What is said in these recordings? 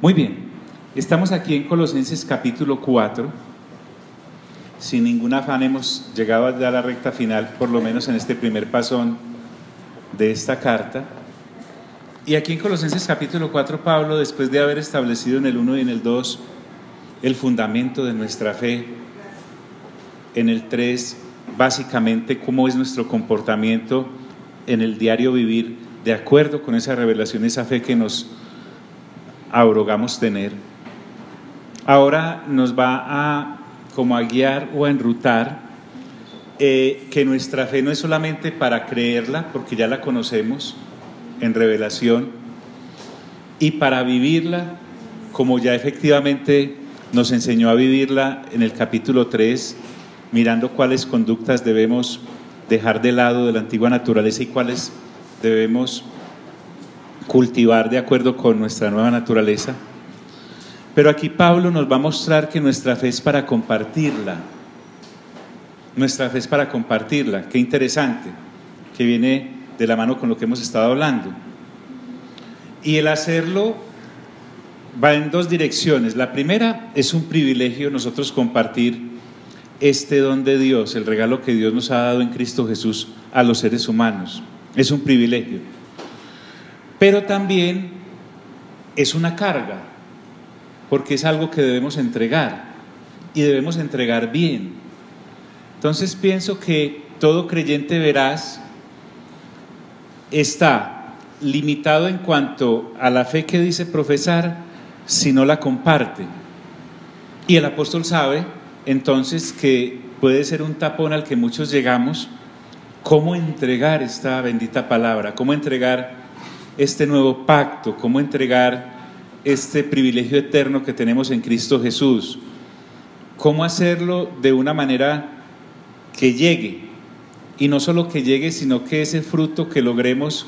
Muy bien, estamos aquí en Colosenses capítulo 4. Sin ningún afán hemos llegado ya a la recta final, por lo menos en este primer pasón de esta carta. Y aquí en Colosenses capítulo 4, Pablo, después de haber establecido en el 1 y en el 2 el fundamento de nuestra fe, en el 3 básicamente cómo es nuestro comportamiento en el diario vivir de acuerdo con esa revelación, esa fe que nos abrogamos tener. Ahora nos va a guiar o a enrutar que nuestra fe no es solamente para creerla, porque ya la conocemos en revelación, y para vivirla como ya efectivamente nos enseñó a vivirla en el capítulo 3, mirando cuáles conductas debemos dejar de lado de la antigua naturaleza y cuáles debemos cultivar de acuerdo con nuestra nueva naturaleza. Pero aquí Pablo nos va a mostrar que nuestra fe es para compartirla. Nuestra fe es para compartirla. Qué interesante, que viene de la mano con lo que hemos estado hablando. Y el hacerlo va en dos direcciones. La primera es un privilegio nosotros compartir este don de Dios, el regalo que Dios nos ha dado en Cristo Jesús a los seres humanos. Es un privilegio. Pero también es una carga, porque es algo que debemos entregar y debemos entregar bien. Entonces pienso que todo creyente veraz está limitado en cuanto a la fe que dice profesar si no la comparte. Y el apóstol sabe entonces que puede ser un tapón al que muchos llegamos. ¿Cómo entregar esta bendita palabra? ¿Cómo entregar este nuevo pacto? ¿Cómo entregar este privilegio eterno que tenemos en Cristo Jesús? ¿Cómo hacerlo de una manera que llegue? Y no solo que llegue, sino que ese fruto que logremos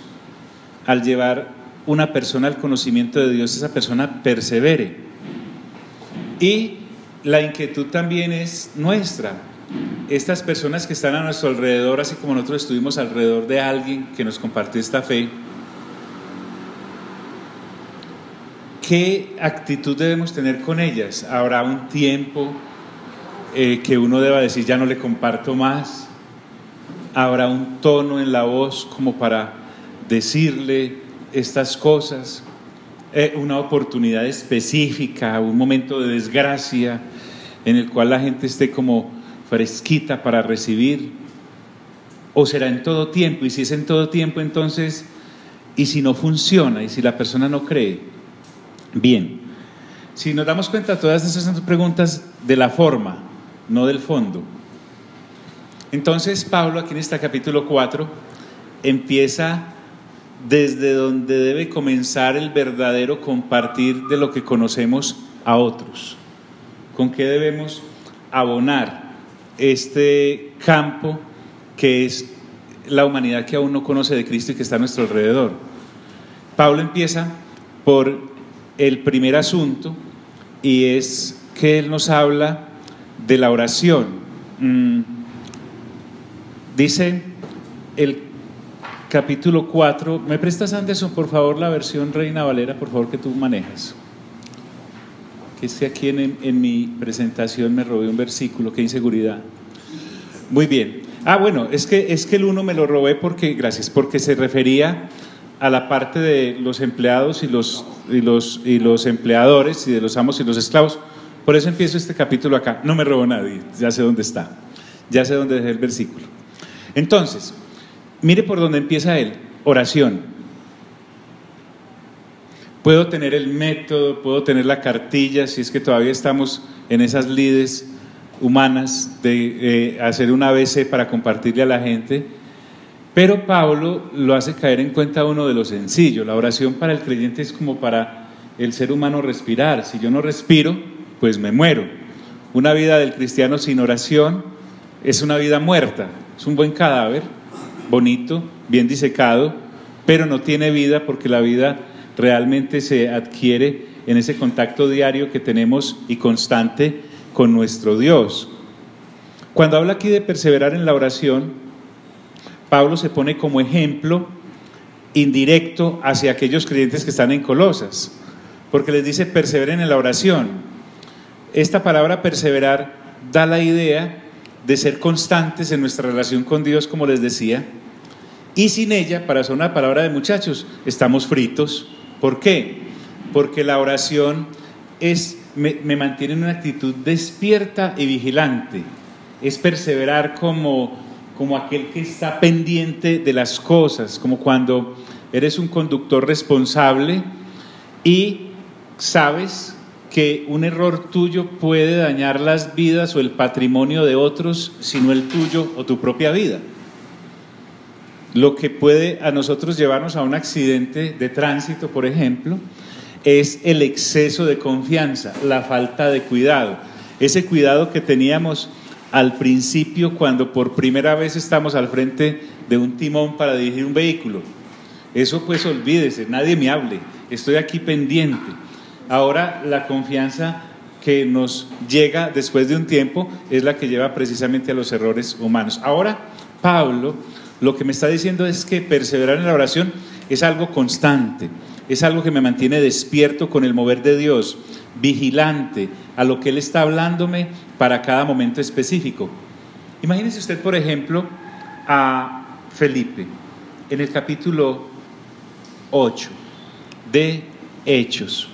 al llevar una persona al conocimiento de Dios, esa persona persevere. Y la inquietud también es nuestra. Estas personas que están a nuestro alrededor, así como nosotros estuvimos alrededor de alguien que nos compartió esta fe, ¿qué actitud debemos tener con ellas? ¿Habrá un tiempo que uno deba decir ya no le comparto más? ¿Habrá un tono en la voz como para decirle estas cosas? ¿Una oportunidad específica, un momento de desgracia en el cual la gente esté como fresquita para recibir? ¿O será en todo tiempo? Y si es en todo tiempo, entonces, ¿y si no funciona? ¿Y si la persona no cree? Bien, si nos damos cuenta, todas esas son preguntas de la forma, no del fondo. Entonces Pablo aquí en este capítulo 4 empieza desde donde debe comenzar el verdadero compartir de lo que conocemos a otros. ¿Con qué debemos abonar este campo que es la humanidad que aún no conoce de Cristo y que está a nuestro alrededor? Pablo empieza por el primer asunto, y es que él nos habla de la oración. Dice el capítulo 4, ¿me prestas, Anderson, por favor, la versión Reina Valera, por favor, que tú manejas? Que es que aquí en mi presentación me robé un versículo, qué inseguridad. Muy bien. Bueno, es que el 1 me lo robé porque se refería a la parte de los empleados y los empleadores, y de los amos y los esclavos. Por eso empiezo este capítulo acá. No me robó nadie, ya sé dónde está, ya sé dónde dejé el versículo. Entonces, mire por dónde empieza él: oración. Puedo tener el método, puedo tener la cartilla, si es que todavía estamos en esas lides humanas de hacer un ABC para compartirle a la gente, pero Pablo lo hace caer en cuenta uno de lo sencillo. La oración para el creyente es como para el ser humano respirar. Si yo no respiro, pues me muero. Una vida del cristiano sin oración es una vida muerta, es un buen cadáver, bonito, bien disecado, pero no tiene vida, porque la vida realmente se adquiere en ese contacto diario que tenemos y constante con nuestro Dios. Cuando habla aquí de perseverar en la oración, Pablo se pone como ejemplo indirecto hacia aquellos creyentes que están en Colosas, porque les dice perseveren en la oración. Esta palabra perseverar da la idea de ser constantes en nuestra relación con Dios, como les decía, y sin ella, para usar una palabra de muchachos, estamos fritos. ¿Por qué? Porque la oración me mantiene en una actitud despierta y vigilante. Es perseverar como aquel que está pendiente de las cosas, como cuando eres un conductor responsable y sabes que un error tuyo puede dañar las vidas o el patrimonio de otros, sino el tuyo o tu propia vida. Lo que puede a nosotros llevarnos a un accidente de tránsito, por ejemplo, es el exceso de confianza, la falta de cuidado. Ese cuidado que teníamos al principio cuando por primera vez estamos al frente de un timón para dirigir un vehículo. Eso pues olvídese, nadie me hable, estoy aquí pendiente. Ahora la confianza que nos llega después de un tiempo es la que lleva precisamente a los errores humanos. Ahora Pablo lo que me está diciendo es que perseverar en la oración es algo constante, es algo que me mantiene despierto con el mover de Dios, vigilante a lo que Él está hablándome para cada momento específico. Imagínese usted, por ejemplo, a Felipe en el capítulo 8 de Hechos,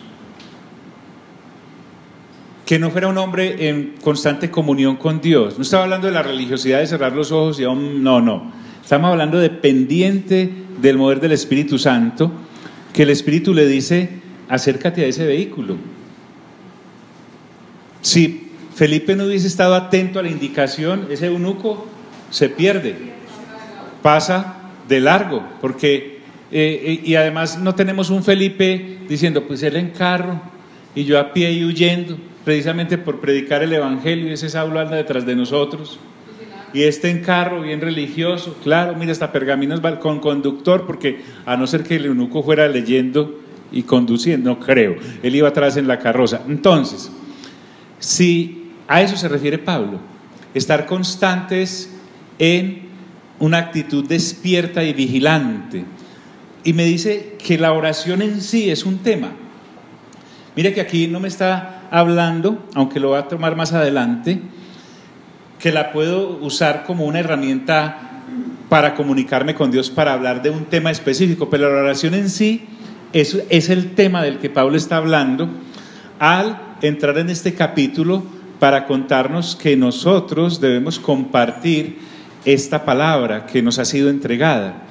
que no fuera un hombre en constante comunión con Dios. No estaba hablando de la religiosidad de cerrar los ojos y aún no. Estamos hablando de pendiente del mover del Espíritu Santo, que el Espíritu le dice, acércate a ese vehículo. Si Felipe no hubiese estado atento a la indicación, ese eunuco se pierde, pasa de largo, porque y además no tenemos un Felipe diciendo, pues él en carro y yo a pie y huyendo, precisamente por predicar el Evangelio, y ese Saulo anda detrás de nosotros. Y este en carro, bien religioso, claro, mira, hasta pergaminos va con conductor, porque a no ser que el eunuco fuera leyendo y conduciendo, no creo, él iba atrás en la carroza. Entonces, si a eso se refiere Pablo, estar constantes en una actitud despierta y vigilante, y me dice que la oración en sí es un tema. Mire que aquí no me está hablando, aunque lo va a tomar más adelante, que la puedo usar como una herramienta para comunicarme con Dios, para hablar de un tema específico, pero la oración en sí es el tema del que Pablo está hablando al entrar en este capítulo para contarnos que nosotros debemos compartir esta palabra que nos ha sido entregada.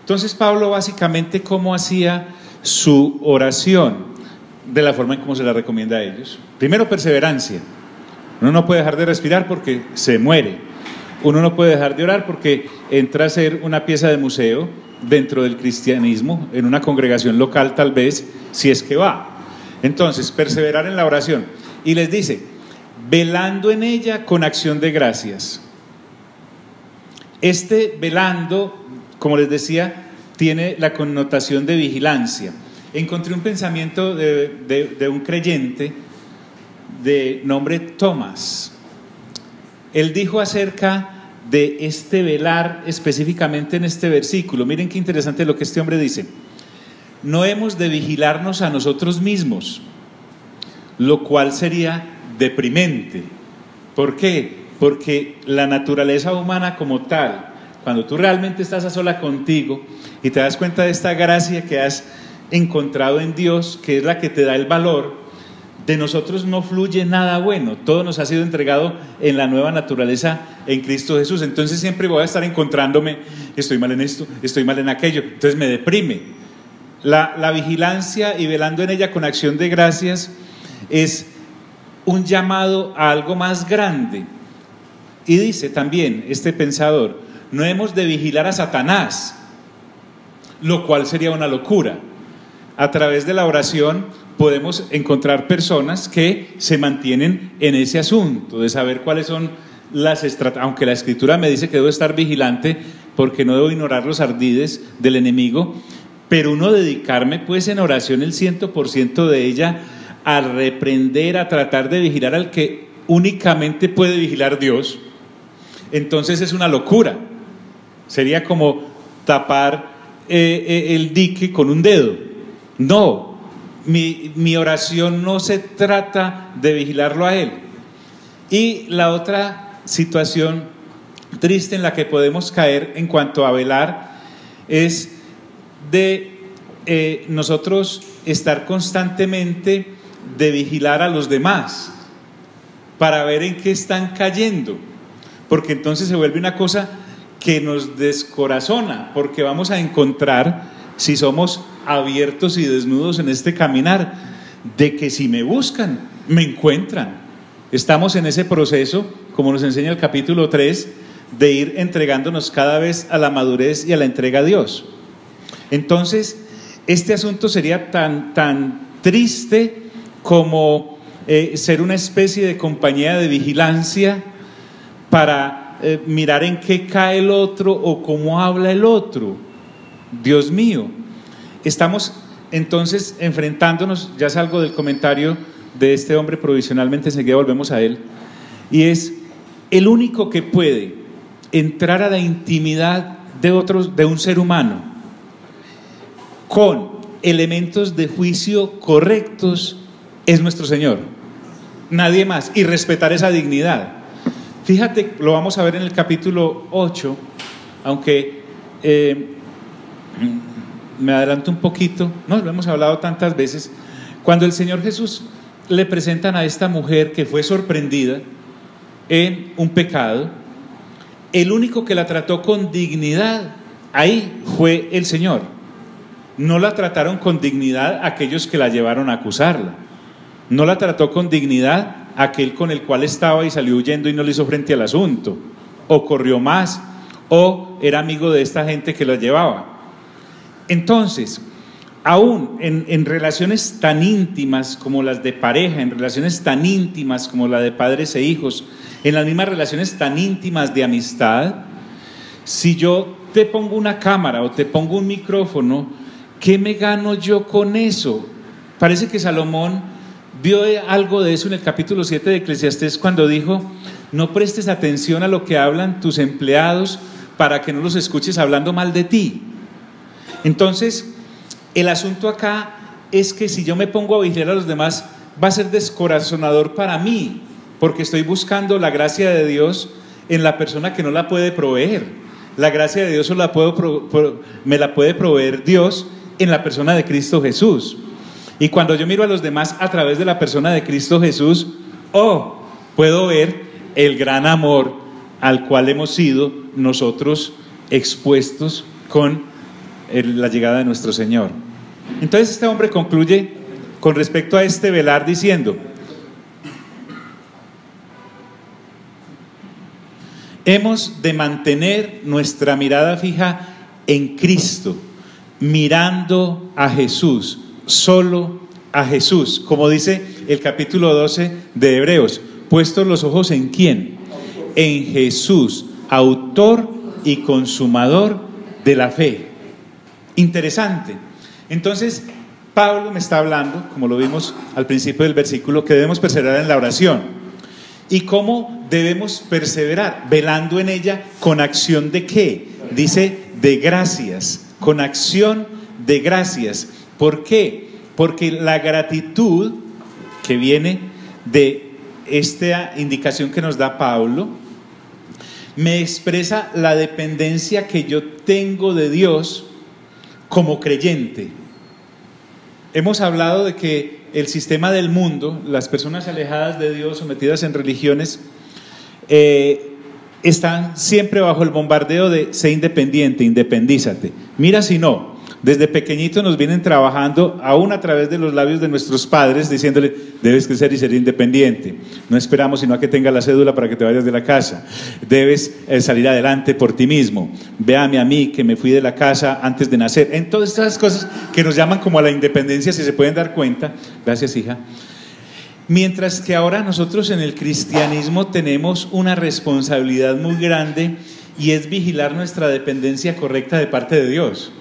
Entonces Pablo básicamente cómo hacía su oración, de la forma en cómo se la recomienda a ellos. Primero, perseverancia. Uno no puede dejar de respirar porque se muere. Uno no puede dejar de orar porque entra a ser una pieza de museo dentro del cristianismo, en una congregación local tal vez, si es que va. Entonces, perseverar en la oración. Y les dice, velando en ella con acción de gracias. Este velando, como les decía, tiene la connotación de vigilancia. Encontré un pensamiento de un creyente de nombre Tomás. Él dijo acerca de este velar específicamente en este versículo. Miren qué interesante lo que este hombre dice. No hemos de vigilarnos a nosotros mismos, lo cual sería deprimente. ¿Por qué? Porque la naturaleza humana como tal, cuando tú realmente estás a sola contigo y te das cuenta de esta gracia que has encontrado en Dios, que es la que te da el valor, de nosotros no fluye nada bueno, todo nos ha sido entregado en la nueva naturaleza en Cristo Jesús. Entonces siempre voy a estar encontrándome, estoy mal en esto, estoy mal en aquello, entonces me deprime. La vigilancia y velando en ella con acción de gracias es un llamado a algo más grande. Y dice también este pensador, no hemos de vigilar a Satanás, lo cual sería una locura. A través de la oración podemos encontrar personas que se mantienen en ese asunto de saber cuáles son las estrategias, aunque la Escritura me dice que debo estar vigilante porque no debo ignorar los ardides del enemigo, pero uno dedicarme pues en oración el 100% de ella a reprender, a tratar de vigilar al que únicamente puede vigilar Dios, entonces es una locura. Sería como tapar el dique con un dedo. No, mi oración no se trata de vigilarlo a Él. Y la otra situación triste en la que podemos caer en cuanto a velar es de nosotros estar constantemente de vigilar a los demás para ver en qué están cayendo, porque entonces se vuelve una cosa que nos descorazona, porque vamos a encontrar, si somos abiertos y desnudos en este caminar, de que si me buscan, me encuentran. Estamos en ese proceso, como nos enseña el capítulo 3, de ir entregándonos cada vez a la madurez y a la entrega a Dios. Entonces, este asunto sería tan triste como ser una especie de compañía de vigilancia para mirar en qué cae el otro o cómo habla el otro. Dios mío, estamos entonces enfrentándonos, ya salgo del comentario de este hombre provisionalmente, enseguida volvemos a él, y es el único que puede entrar a la intimidad de un ser humano con elementos de juicio correctos, es nuestro Señor, nadie más, y respetar esa dignidad. Fíjate, lo vamos a ver en el capítulo 8, aunque me adelanto un poquito, no, lo hemos hablado tantas veces, cuando el Señor Jesús le presentan a esta mujer que fue sorprendida en un pecado, el único que la trató con dignidad ahí fue el Señor. No la trataron con dignidad aquellos que la llevaron a acusarla, no la trató con dignidad aquel con el cual estaba y salió huyendo y no le hizo frente al asunto, o corrió más, o era amigo de esta gente que la llevaba. Entonces, aún en relaciones tan íntimas como las de pareja, en relaciones tan íntimas como la de padres e hijos, en las mismas relaciones tan íntimas de amistad, si yo te pongo una cámara o te pongo un micrófono, ¿qué me gano yo con eso? Parece que Salomón vio algo de eso en el capítulo 7 de Eclesiastés cuando dijo: no prestes atención a lo que hablan tus empleados para que no los escuches hablando mal de ti. Entonces, el asunto acá es que si yo me pongo a vigilar a los demás, va a ser descorazonador para mí, porque estoy buscando la gracia de Dios en la persona que no la puede proveer. La gracia de Dios me la puede proveer Dios en la persona de Cristo Jesús. Y cuando yo miro a los demás a través de la persona de Cristo Jesús, puedo ver el gran amor al cual hemos sido nosotros expuestos con la llegada de nuestro Señor. Entonces este hombre concluye con respecto a este velar diciendo: hemos de mantener nuestra mirada fija en Cristo, mirando a Jesús, solo a Jesús, como dice el capítulo 12 de Hebreos, puestos los ojos ¿en quién? En Jesús, autor y consumador de la fe. Interesante. Entonces Pablo me está hablando, como lo vimos al principio del versículo, que debemos perseverar en la oración. ¿Y cómo debemos perseverar? Velando en ella con acción de ¿qué? Dice de gracias, con acción de gracias. ¿Por qué? Porque la gratitud que viene de esta indicación que nos da Pablo me expresa la dependencia que yo tengo de Dios como creyente. Hemos hablado de que el sistema del mundo, las personas alejadas de Dios, sometidas en religiones, están siempre bajo el bombardeo de sé independiente, independízate. Mira si no, desde pequeñitos nos vienen trabajando, aún a través de los labios de nuestros padres, diciéndole debes crecer y ser independiente, no esperamos sino a que tengas la cédula para que te vayas de la casa, debes salir adelante por ti mismo, véame a mí que me fui de la casa antes de nacer. En todas estas cosas que nos llaman como a la independencia, si se pueden dar cuenta. Gracias, hija. Mientras que ahora nosotros en el cristianismo tenemos una responsabilidad muy grande, y es vigilar nuestra dependencia correcta de parte de Dios.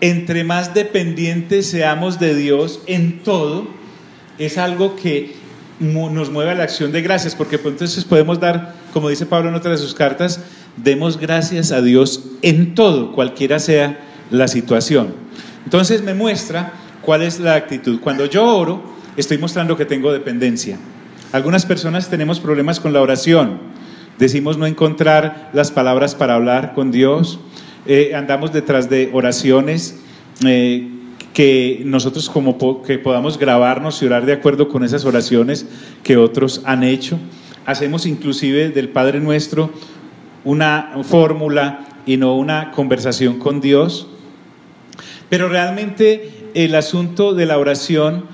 Entre más dependientes seamos de Dios en todo, es algo que nos mueve a la acción de gracias, porque entonces podemos dar, como dice Pablo en otra de sus cartas, demos gracias a Dios en todo, cualquiera sea la situación. Entonces me muestra ¿cuál es la actitud? Cuando yo oro, estoy mostrando que tengo dependencia. Algunas personas tenemos problemas con la oración. Decimos no encontrar las palabras para hablar con Dios. Andamos detrás de oraciones que nosotros que podamos grabarnos y orar de acuerdo con esas oraciones que otros han hecho. Hacemos inclusive del Padre Nuestro una fórmula y no una conversación con Dios. Pero realmente el asunto de la oración,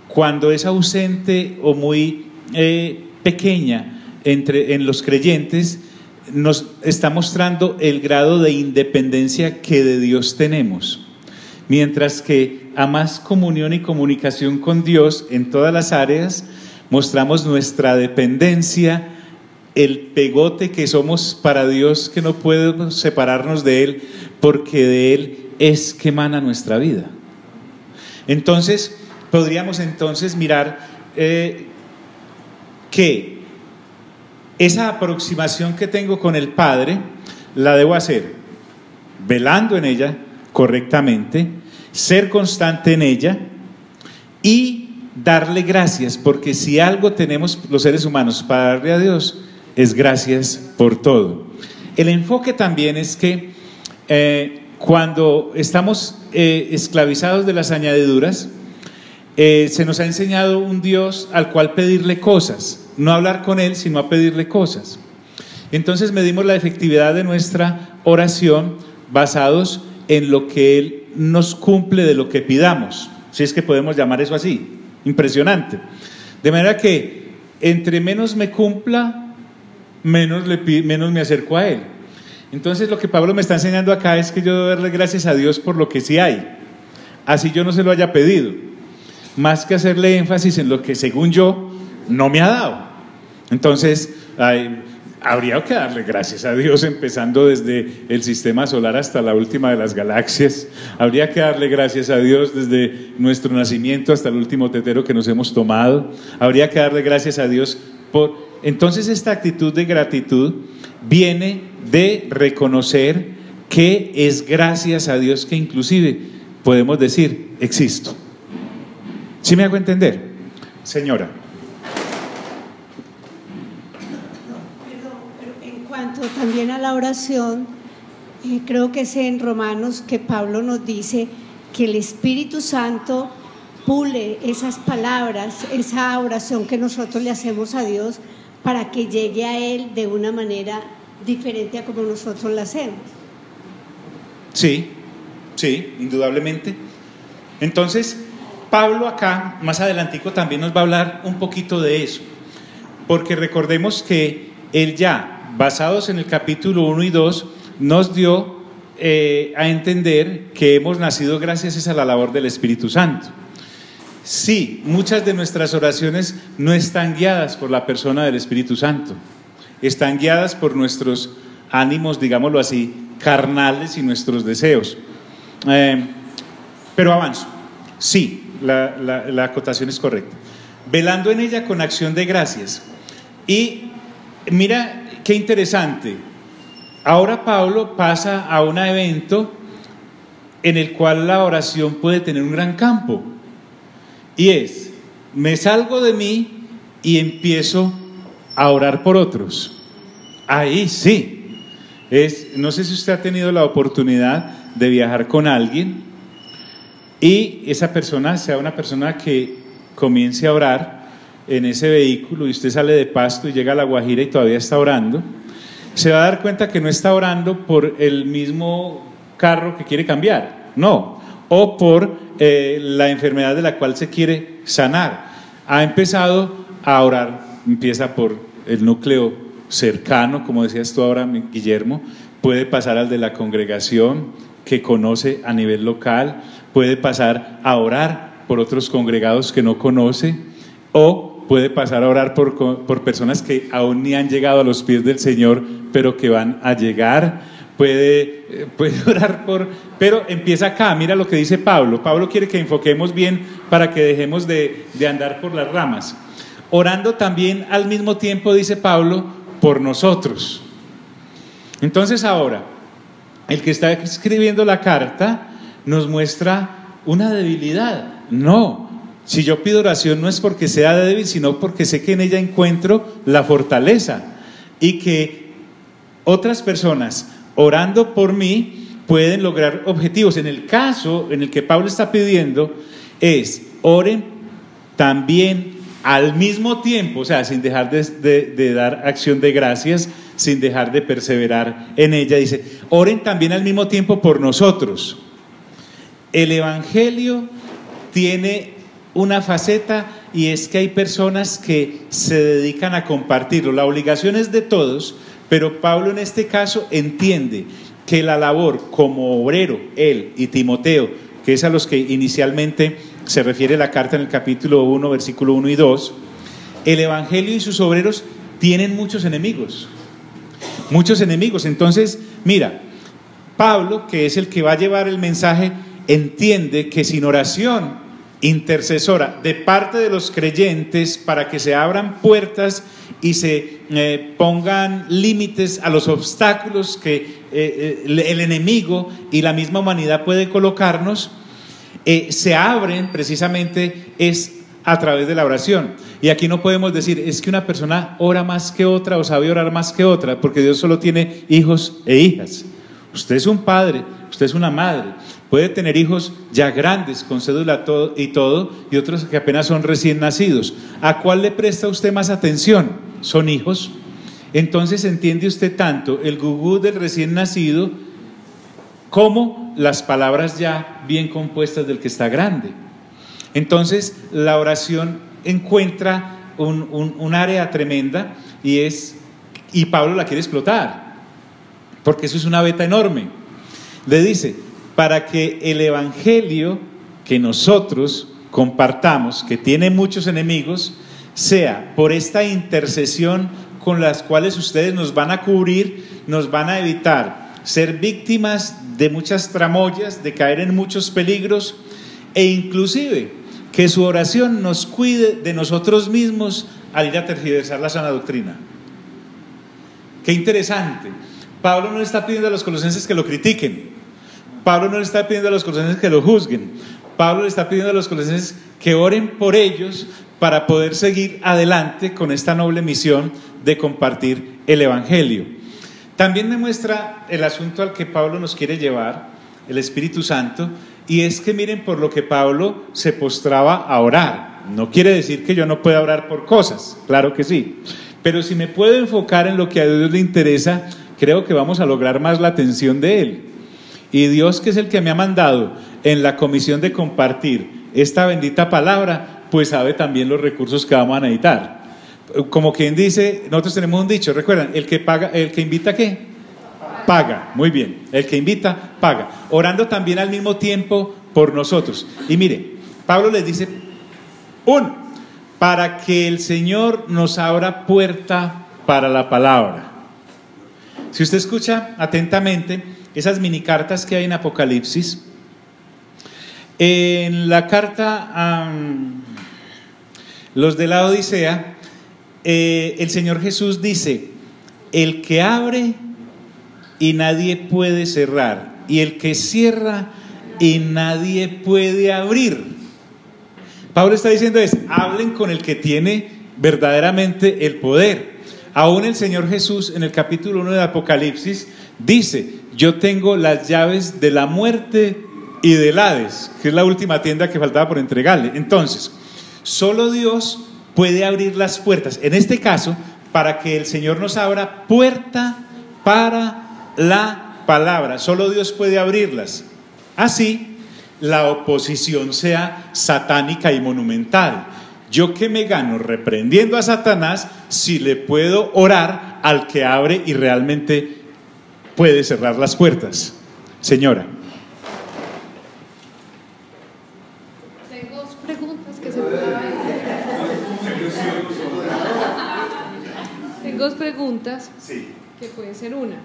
cuando es ausente o muy pequeña en los creyentes, nos está mostrando el grado de independencia que de Dios tenemos. Mientras que a más comunión y comunicación con Dios en todas las áreas, mostramos nuestra dependencia, el pegote que somos para Dios, que no podemos separarnos de Él, porque de Él es que emana nuestra vida. Entonces, podríamos mirar que esa aproximación que tengo con el Padre, la debo hacer velando en ella correctamente, ser constante en ella y darle gracias, porque si algo tenemos los seres humanos para darle a Dios, es gracias por todo. El enfoque también es que cuando estamos esclavizados de las añadiduras, se nos ha enseñado un Dios al cual pedirle cosas, no hablar con Él, sino a pedirle cosas. Entonces medimos la efectividad de nuestra oración basados en lo que Él nos cumple de lo que pidamos, si es que podemos llamar eso así. Impresionante. De manera que entre menos me cumpla, menos me acerco a Él. Entonces lo que Pablo me está enseñando acá es que yo debo darle gracias a Dios por lo que sí hay, así yo no se lo haya pedido, más que hacerle énfasis en lo que según yo no me ha dado. Entonces habría que darle gracias a Dios, empezando desde el sistema solar hasta la última de las galaxias. Habría que darle gracias a Dios desde nuestro nacimiento hasta el último tetero que nos hemos tomado. Habría que darle gracias a Dios por... Entonces esta actitud de gratitud viene de reconocer que es gracias a Dios que inclusive podemos decir existo. ¿Sí me hago entender, señora? En cuanto también a la oración, creo que es en Romanos que Pablo nos dice que el Espíritu Santo pule esas palabras, esa oración que nosotros le hacemos a Dios para que llegue a Él de una manera diferente a como nosotros la hacemos. Sí, indudablemente. Entonces, Pablo acá, más adelantico, también nos va a hablar un poquito de eso, porque recordemos que él ya, basados en el capítulo 1 y 2, nos dio a entender que hemos nacido gracias a la labor del Espíritu Santo. Sí, muchas de nuestras oraciones no están guiadas por la persona del Espíritu Santo, están guiadas por nuestros ánimos, digámoslo así, carnales y nuestros deseos. Pero avanzo. Sí, la acotación es correcta. Velando en ella con acción de gracias. Y mira qué interesante. Ahora Pablo pasa a un evento en el cual la oración puede tener un gran campo. Y es, me salgo de mí y empiezo a orar por otros. Ahí sí. No sé si usted ha tenido la oportunidad de viajar con alguien y esa persona sea una persona que comience a orar en ese vehículo y usted sale de Pasto y llega a La Guajira y todavía está orando. Se va a dar cuenta que no está orando por el mismo carro que quiere cambiar, no, o por la enfermedad de la cual se quiere sanar. Ha empezado a orar, empieza por el núcleo cercano, como decías tú ahora, Guillermo, puede pasar al de la congregación que conoce a nivel local, puede pasar a orar por otros congregados que no conoce, o puede pasar a orar por personas que aún ni han llegado a los pies del Señor, pero que van a llegar. Puede orar pero empieza acá. Mira lo que dice Pablo. Pablo quiere que enfoquemos bien para que dejemos de andar por las ramas. Orando también al mismo tiempo, dice Pablo, por nosotros. Entonces ahora, el que está escribiendo la carta nos muestra una debilidad. No, si yo pido oración no es porque sea débil, sino porque sé que en ella encuentro la fortaleza y que otras personas orando por mí pueden lograr objetivos. En el caso en el que Pablo está pidiendo es: oren también al mismo tiempo, o sea, sin dejar de dar acción de gracias, sin dejar de perseverar en ella. Dice: oren también al mismo tiempo por nosotros. El Evangelio tiene una faceta, y es que hay personas que se dedican a compartirlo. La obligación es de todos, pero Pablo en este caso entiende que la labor como obrero, él y Timoteo, que es a los que inicialmente se refiere la carta en el capítulo 1, versículo 1 y 2, el Evangelio y sus obreros tienen muchos enemigos. Muchos enemigos. Entonces, mira, Pablo, que es el que va a llevar el mensaje, entiende que sin oración intercesora de parte de los creyentes para que se abran puertas y se pongan límites a los obstáculos que el enemigo y la misma humanidad puede colocarnos, se abren precisamente es a través de la oración. Y aquí no podemos decir es que una persona ora más que otra o sabe orar más que otra, porque Dios solo tiene hijos e hijas. Usted es un padre, usted es una madre, puede tener hijos ya grandes con cédula y todo, y otros que apenas son recién nacidos. ¿A cuál le presta usted más atención? Son hijos. Entonces entiende usted tanto el gugú del recién nacido como las palabras ya bien compuestas del que está grande. Entonces la oración encuentra un área tremenda, y Pablo la quiere explotar, porque eso es una beta enorme. Le dice: para que el Evangelio que nosotros compartamos, que tiene muchos enemigos, sea por esta intercesión con las cuales ustedes nos van a cubrir, nos van a evitar ser víctimas de muchas tramoyas, de caer en muchos peligros, e inclusive que su oración nos cuide de nosotros mismos al ir a tergiversar la sana doctrina. Qué interesante. Pablo no le está pidiendo a los colosenses que lo critiquen. Pablo no le está pidiendo a los colosenses que lo juzguen. Pablo le está pidiendo a los colosenses que oren por ellos para poder seguir adelante con esta noble misión de compartir el Evangelio. También me muestra el asunto al que Pablo nos quiere llevar, el Espíritu Santo, y es que miren por lo que Pablo se postraba a orar. No quiere decir que yo no pueda orar por cosas, claro que sí, pero si me puedo enfocar en lo que a Dios le interesa, creo que vamos a lograr más la atención de Él. Y Dios, que es el que me ha mandado en la comisión de compartir esta bendita palabra, pues sabe también los recursos que vamos a necesitar. Como quien dice, nosotros tenemos un dicho, recuerdan, el que paga, el que invita, ¿qué? Paga. Muy bien, el que invita, paga. Orando también al mismo tiempo por nosotros. Y mire, Pablo les dice: uno, para que el Señor nos abra puerta para la palabra. Si usted escucha atentamente esas mini cartas que hay en Apocalipsis, en la carta a los de la Odisea, el Señor Jesús dice: el que abre y nadie puede cerrar, y el que cierra y nadie puede abrir. Pablo está diciendo hablen con el que tiene verdaderamente el poder. Aún el Señor Jesús en el capítulo 1 de Apocalipsis dice: yo tengo las llaves de la muerte y del Hades, que es la última tienda que faltaba por entregarle. Entonces, solo Dios puede abrir las puertas, en este caso, para que el Señor nos abra puerta para la palabra. Solo Dios puede abrirlas. Así, la oposición sea satánica y monumental. ¿Yo qué me gano reprendiendo a Satanás si le puedo orar al que abre y realmente puede cerrar las puertas? Señora. Tengo dos preguntas que se pueden... Tengo dos preguntas que puede ser una.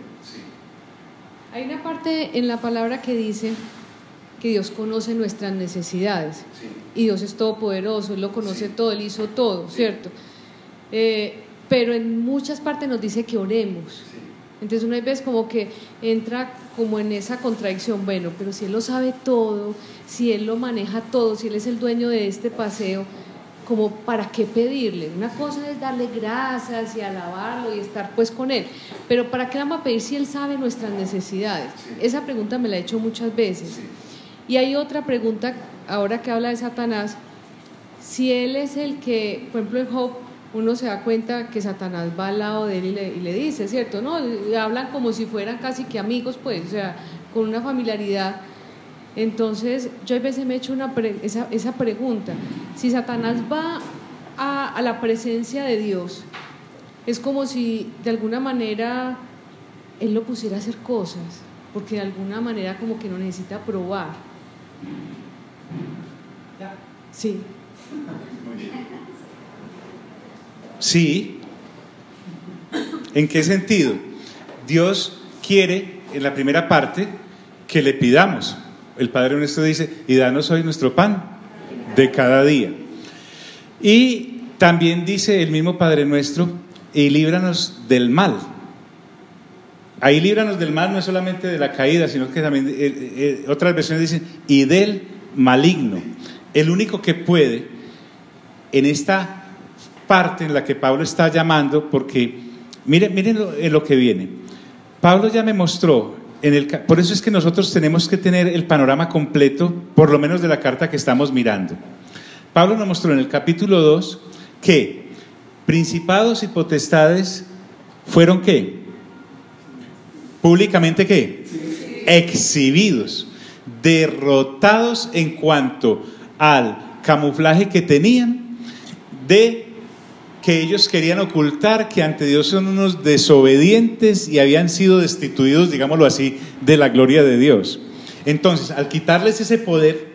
Hay una parte en la palabra que dice que Dios conoce nuestras necesidades, y Dios es todopoderoso, Él lo conoce todo, Él hizo todo, ¿cierto? Pero en muchas partes nos dice que oremos. Entonces una vez como que entra como en esa contradicción, bueno, pero si Él lo sabe todo, si Él lo maneja todo, si Él es el dueño de este paseo, como para qué pedirle. Una cosa es darle gracias y alabarlo y estar pues con Él, pero ¿para qué vamos a pedir si Él sabe nuestras necesidades? Esa pregunta me la he hecho muchas veces. Y hay otra pregunta, ahora que habla de Satanás, si Él es el que, por ejemplo en Job, uno se da cuenta que Satanás va al lado de él y le dice, ¿cierto? ¿No? Y hablan como si fueran casi que amigos, pues, o sea, con una familiaridad. Entonces, yo a veces me he hecho esa pregunta, si Satanás va a la presencia de Dios, es como si de alguna manera Él lo pusiera a hacer cosas, porque de alguna manera como que no necesita probar. Sí. Sí. ¿En qué sentido? Dios quiere, en la primera parte, que le pidamos. El Padre nuestro dice, y danos hoy nuestro pan de cada día. Y también dice el mismo Padre nuestro, y líbranos del mal. Ahí líbranos del mal no es solamente de la caída, sino que también otras versiones dicen, y del maligno. El único que puede, en esta parte en la que Pablo está llamando, porque miren lo que viene. Pablo ya me mostró, por eso es que nosotros tenemos que tener el panorama completo, por lo menos de la carta que estamos mirando. Pablo nos mostró en el capítulo 2 que principados y potestades fueron ¿qué? Públicamente ¿qué? Exhibidos, derrotados en cuanto al camuflaje que tenían, de que ellos querían ocultar que ante Dios son unos desobedientes y habían sido destituidos, digámoslo así, de la gloria de Dios. Entonces, al quitarles ese poder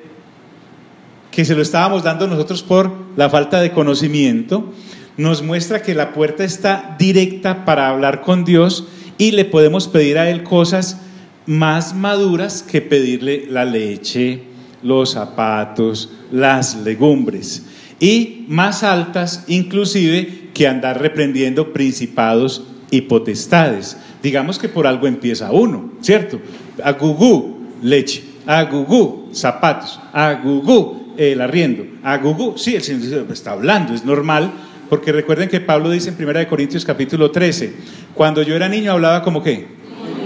que se lo estábamos dando nosotros por la falta de conocimiento, nos muestra que la puerta está directa para hablar con Dios y le podemos pedir a Él cosas más maduras que pedirle la leche, los zapatos, las legumbres, y más altas inclusive que andar reprendiendo principados y potestades. Digamos que por algo empieza uno, ¿cierto? A gugú, leche, a gugú, zapatos, a gugú, el arriendo, a gugú. Sí, el Señor está hablando, es normal, porque recuerden que Pablo dice en 1 Corintios capítulo 13, cuando yo era niño hablaba como ¿qué?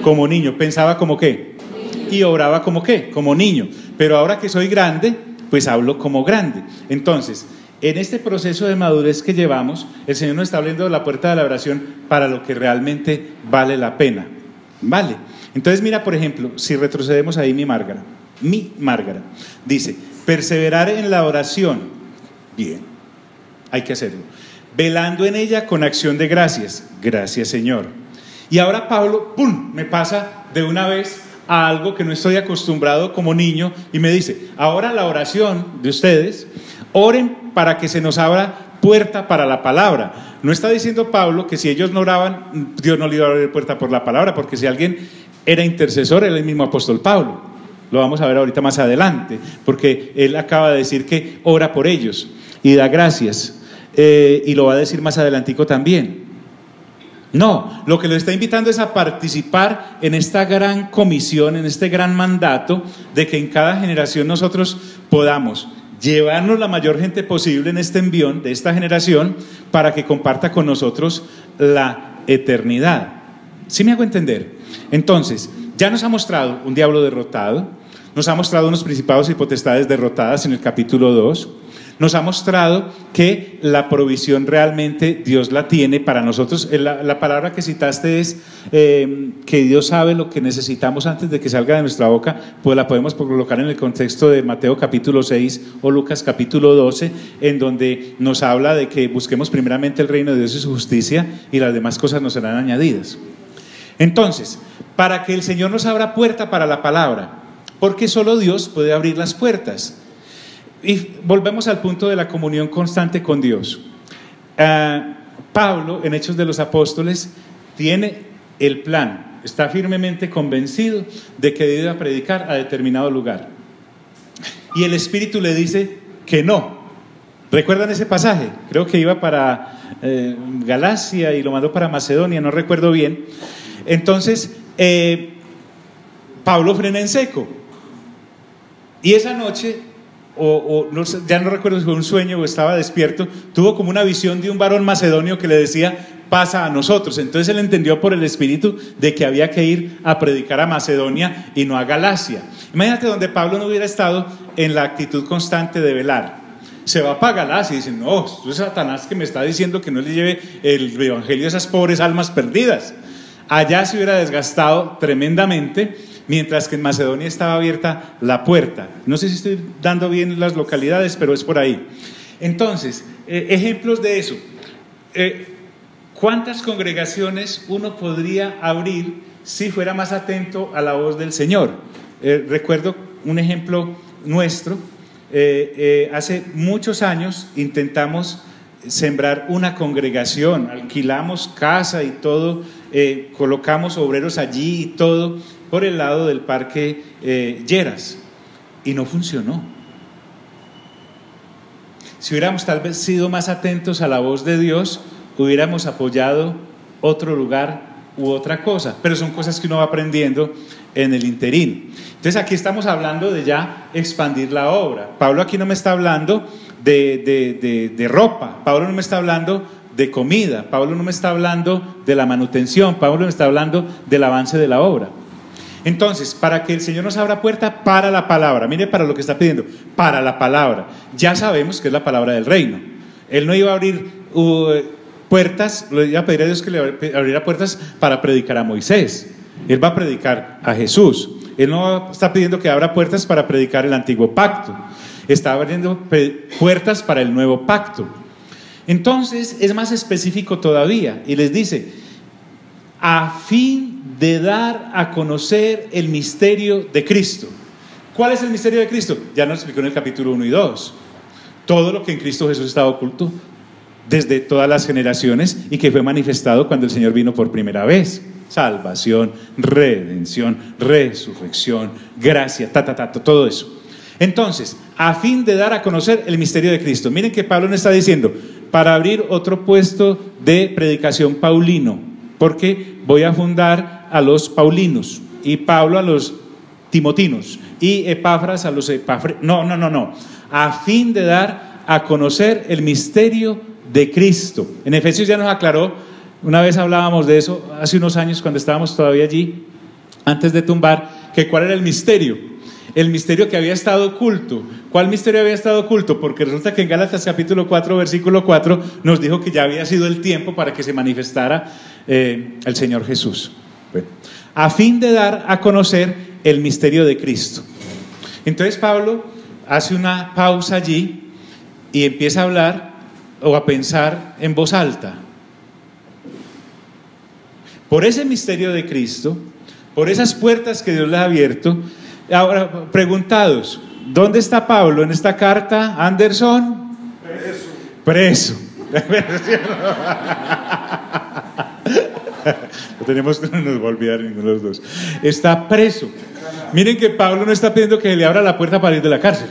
Como niño, pensaba como ¿qué? Y obraba como ¿qué? Como niño, pero ahora que soy grande, pues hablo como grande. Entonces, en este proceso de madurez que llevamos, el Señor nos está abriendo la puerta de la oración para lo que realmente vale la pena. ¿Vale? Entonces mira, por ejemplo, si retrocedemos ahí mi Márgara, dice, perseverar en la oración, bien, hay que hacerlo, velando en ella con acción de gracias, gracias Señor. Y ahora Pablo, ¡pum!, me pasa de una vez a algo que no estoy acostumbrado como niño y me dice, ahora la oración de ustedes, oren para que se nos abra puerta para la palabra. No está diciendo Pablo que si ellos no oraban, Dios no le iba a abrir puerta por la palabra, porque si alguien era intercesor, era el mismo apóstol Pablo. Lo vamos a ver ahorita más adelante, porque él acaba de decir que ora por ellos y da gracias, y lo va a decir más adelantico también. No, lo que lo está invitando es a participar en esta gran comisión, en este gran mandato de que en cada generación nosotros podamos llevarnos la mayor gente posible en este envión de esta generación para que comparta con nosotros la eternidad. ¿Sí me hago entender? Entonces, ya nos ha mostrado un diablo derrotado, nos ha mostrado unos principados y potestades derrotadas en el capítulo 2, nos ha mostrado que la provisión realmente Dios la tiene para nosotros. La palabra que citaste es que Dios sabe lo que necesitamos antes de que salga de nuestra boca, pues la podemos colocar en el contexto de Mateo capítulo 6 o Lucas capítulo 12, en donde nos habla de que busquemos primeramente el reino de Dios y su justicia y las demás cosas nos serán añadidas. Entonces, para que el Señor nos abra puerta para la palabra, porque solo Dios puede abrir las puertas. Y volvemos al punto de la comunión constante con Dios. Pablo, en Hechos de los Apóstoles, tiene el plan, está firmemente convencido de que debe predicar a determinado lugar. Y el Espíritu le dice que no. ¿Recuerdan ese pasaje? Creo que iba para Galacia y lo mandó para Macedonia, no recuerdo bien. Entonces, Pablo frena en seco. Y esa noche, no, ya no recuerdo si fue un sueño o estaba despierto, tuvo como una visión de un varón macedonio que le decía: pasa a nosotros. Entonces él entendió por el Espíritu de que había que ir a predicar a Macedonia y no a Galacia. Imagínate donde Pablo no hubiera estado en la actitud constante de velar. Se va para Galacia y dice: no, esto es Satanás que me está diciendo que no le lleve el evangelio a esas pobres almas perdidas. Allá se hubiera desgastado tremendamente, mientras que en Macedonia estaba abierta la puerta. No sé si estoy dando bien las localidades, pero es por ahí. Entonces, ejemplos de eso. ¿Cuántas congregaciones uno podría abrir si fuera más atento a la voz del Señor? Recuerdo un ejemplo nuestro. Hace muchos años intentamos sembrar una congregación, alquilamos casa y todo, colocamos obreros allí y todo, por el lado del parque Lleras, y no funcionó. Si hubiéramos tal vez sido más atentos a la voz de Dios, hubiéramos apoyado otro lugar u otra cosa, pero son cosas que uno va aprendiendo en el interín. Entonces aquí estamos hablando de ya expandir la obra. Pablo aquí no me está hablando de ropa, Pablo no me está hablando de comida, Pablo no me está hablando de la manutención, Pablo me está hablando del avance de la obra. Entonces, para que el Señor nos abra puerta para la palabra, mire para lo que está pidiendo, para la palabra, ya sabemos que es la palabra del reino. Él no iba a abrir puertas, le iba a pedir a Dios que le abriera puertas para predicar a Moisés. Él va a predicar a Jesús. Él no está pidiendo que abra puertas para predicar el antiguo pacto, está abriendo puertas para el nuevo pacto. Entonces es más específico todavía y les dice: a fin de dar a conocer el misterio de Cristo. ¿Cuál es el misterio de Cristo? Ya nos explicó en el capítulo 1 y 2. Todo lo que en Cristo Jesús estaba oculto desde todas las generaciones y que fue manifestado cuando el Señor vino por primera vez. Salvación, redención, resurrección, gracia, todo eso. Entonces, a fin de dar a conocer el misterio de Cristo. Miren que Pablo no está diciendo para abrir otro puesto de predicación paulino, porque voy a fundar a los paulinos y Pablo a los timotinos y Epafras a los epafres. No. A fin de dar a conocer el misterio de Cristo. En Efesios ya nos aclaró. Una vez hablábamos de eso hace unos años cuando estábamos todavía allí, antes de tumbar, que cuál era el misterio que había estado oculto. ¿Cuál misterio había estado oculto? Porque resulta que en Gálatas capítulo 4 versículo 4 nos dijo que ya había sido el tiempo para que se manifestara el Señor Jesús. Bueno, a fin de dar a conocer el misterio de Cristo. Entonces Pablo hace una pausa allí y empieza a hablar o a pensar en voz alta. Por ese misterio de Cristo, por esas puertas que Dios les ha abierto. Ahora, preguntados, ¿dónde está Pablo en esta carta, Anderson? Preso. No tenemos, no nos va a olvidar ninguno de los dos. Está preso. Miren que Pablo no está pidiendo que le abra la puerta para ir de la cárcel.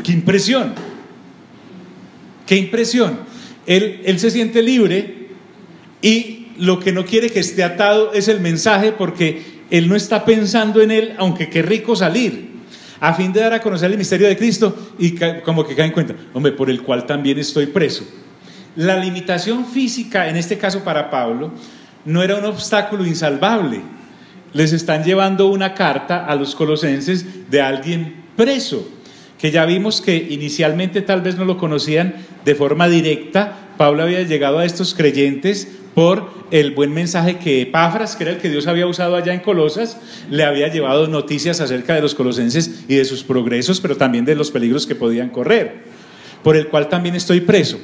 ¡Qué impresión! ¡Qué impresión! Él se siente libre y lo que no quiere que esté atado es el mensaje, porque él no está pensando en él, aunque qué rico salir, a fin de dar a conocer el misterio de Cristo, y como que cae en cuenta, hombre, por el cual también estoy preso. La limitación física, en este caso para Pablo, no era un obstáculo insalvable. Les están llevando una carta a los colosenses de alguien preso, que ya vimos que inicialmente tal vez no lo conocían de forma directa. Pablo había llegado a estos creyentes por el buen mensaje que Epafras, que era el que Dios había usado allá en Colosas, le había llevado noticias acerca de los colosenses y de sus progresos, pero también de los peligros que podían correr, por el cual también estoy preso.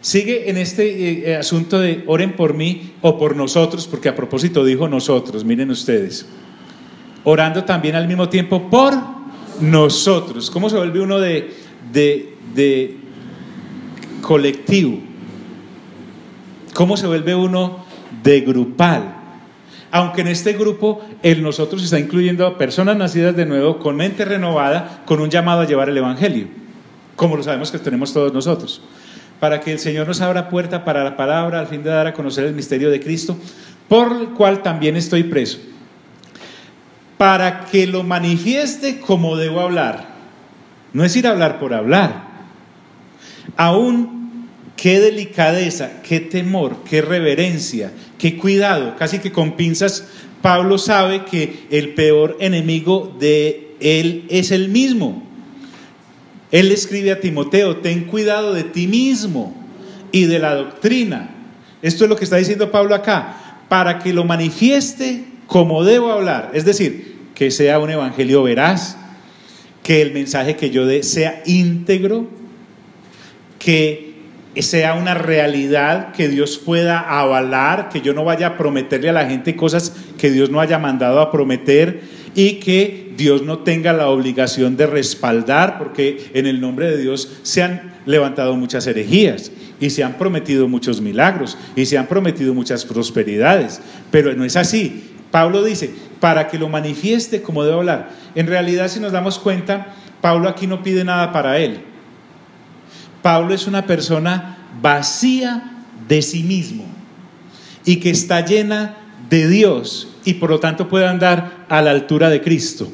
Sigue en este asunto de oren por mí o por nosotros, porque a propósito dijo nosotros, miren ustedes, orando también al mismo tiempo por nosotros. ¿Cómo se vuelve uno de colectivo? ¿Cómo se vuelve uno de grupal? Aunque en este grupo el nosotros está incluyendo a personas nacidas de nuevo, con mente renovada, con un llamado a llevar el evangelio, como lo sabemos que tenemos todos nosotros, para que el Señor nos abra puerta para la palabra, al fin de dar a conocer el misterio de Cristo, por el cual también estoy preso, para que lo manifieste como debo hablar. No es ir a hablar por hablar. Aún qué delicadeza, qué temor, qué reverencia, qué cuidado. Casi que con pinzas Pablo sabe que el peor enemigo de él es él mismo. Él escribe a Timoteo: ten cuidado de ti mismo y de la doctrina. Esto es lo que está diciendo Pablo acá, para que lo manifieste como debo hablar. Es decir, que sea un evangelio veraz, que el mensaje que yo dé sea íntegro, que sea una realidad que Dios pueda avalar, que yo no vaya a prometerle a la gente cosas que Dios no haya mandado a prometer, y que Dios no tenga la obligación de respaldar, porque en el nombre de Dios se han levantado muchas herejías y se han prometido muchos milagros y se han prometido muchas prosperidades, pero no es así. Pablo dice: para que lo manifieste como debo hablar. En realidad, si nos damos cuenta, Pablo aquí no pide nada para él. Pablo es una persona vacía de sí mismo y que está llena de Dios, y por lo tanto puede andar a la altura de Cristo.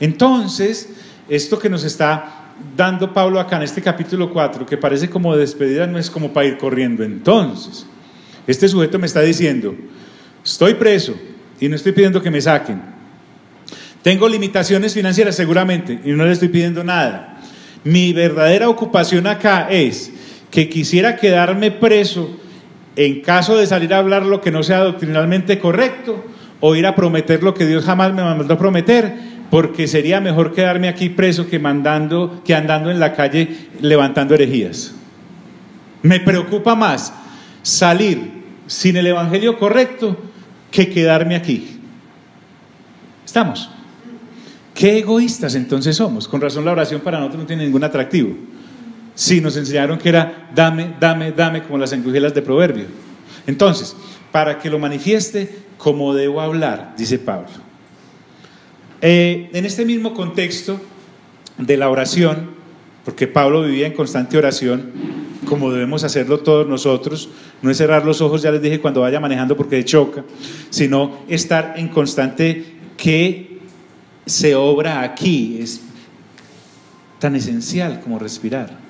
Entonces, esto que nos está dando Pablo acá en este capítulo 4, que parece como despedida, no es como para ir corriendo. Entonces, este sujeto me está diciendo: estoy preso y no estoy pidiendo que me saquen. Tengo limitaciones financieras seguramente y no le estoy pidiendo nada. Mi verdadera ocupación acá es que quisiera quedarme preso en caso de salir a hablar lo que no sea doctrinalmente correcto, o ir a prometer lo que Dios jamás me mandó a prometer, porque sería mejor quedarme aquí preso que andando en la calle levantando herejías. Me preocupa más salir sin el evangelio correcto que quedarme aquí. ¿Estamos? Qué egoístas entonces somos. Con razón la oración para nosotros no tiene ningún atractivo. Sí, nos enseñaron que era dame, dame, dame, como las anguilas de Proverbio. Entonces, para que lo manifieste como debo hablar, dice Pablo. En este mismo contexto de la oración, porque Pablo vivía en constante oración, como debemos hacerlo todos nosotros, no es cerrar los ojos, ya les dije, cuando vaya manejando porque choca, sino estar en constante que se obra aquí, es tan esencial como respirar.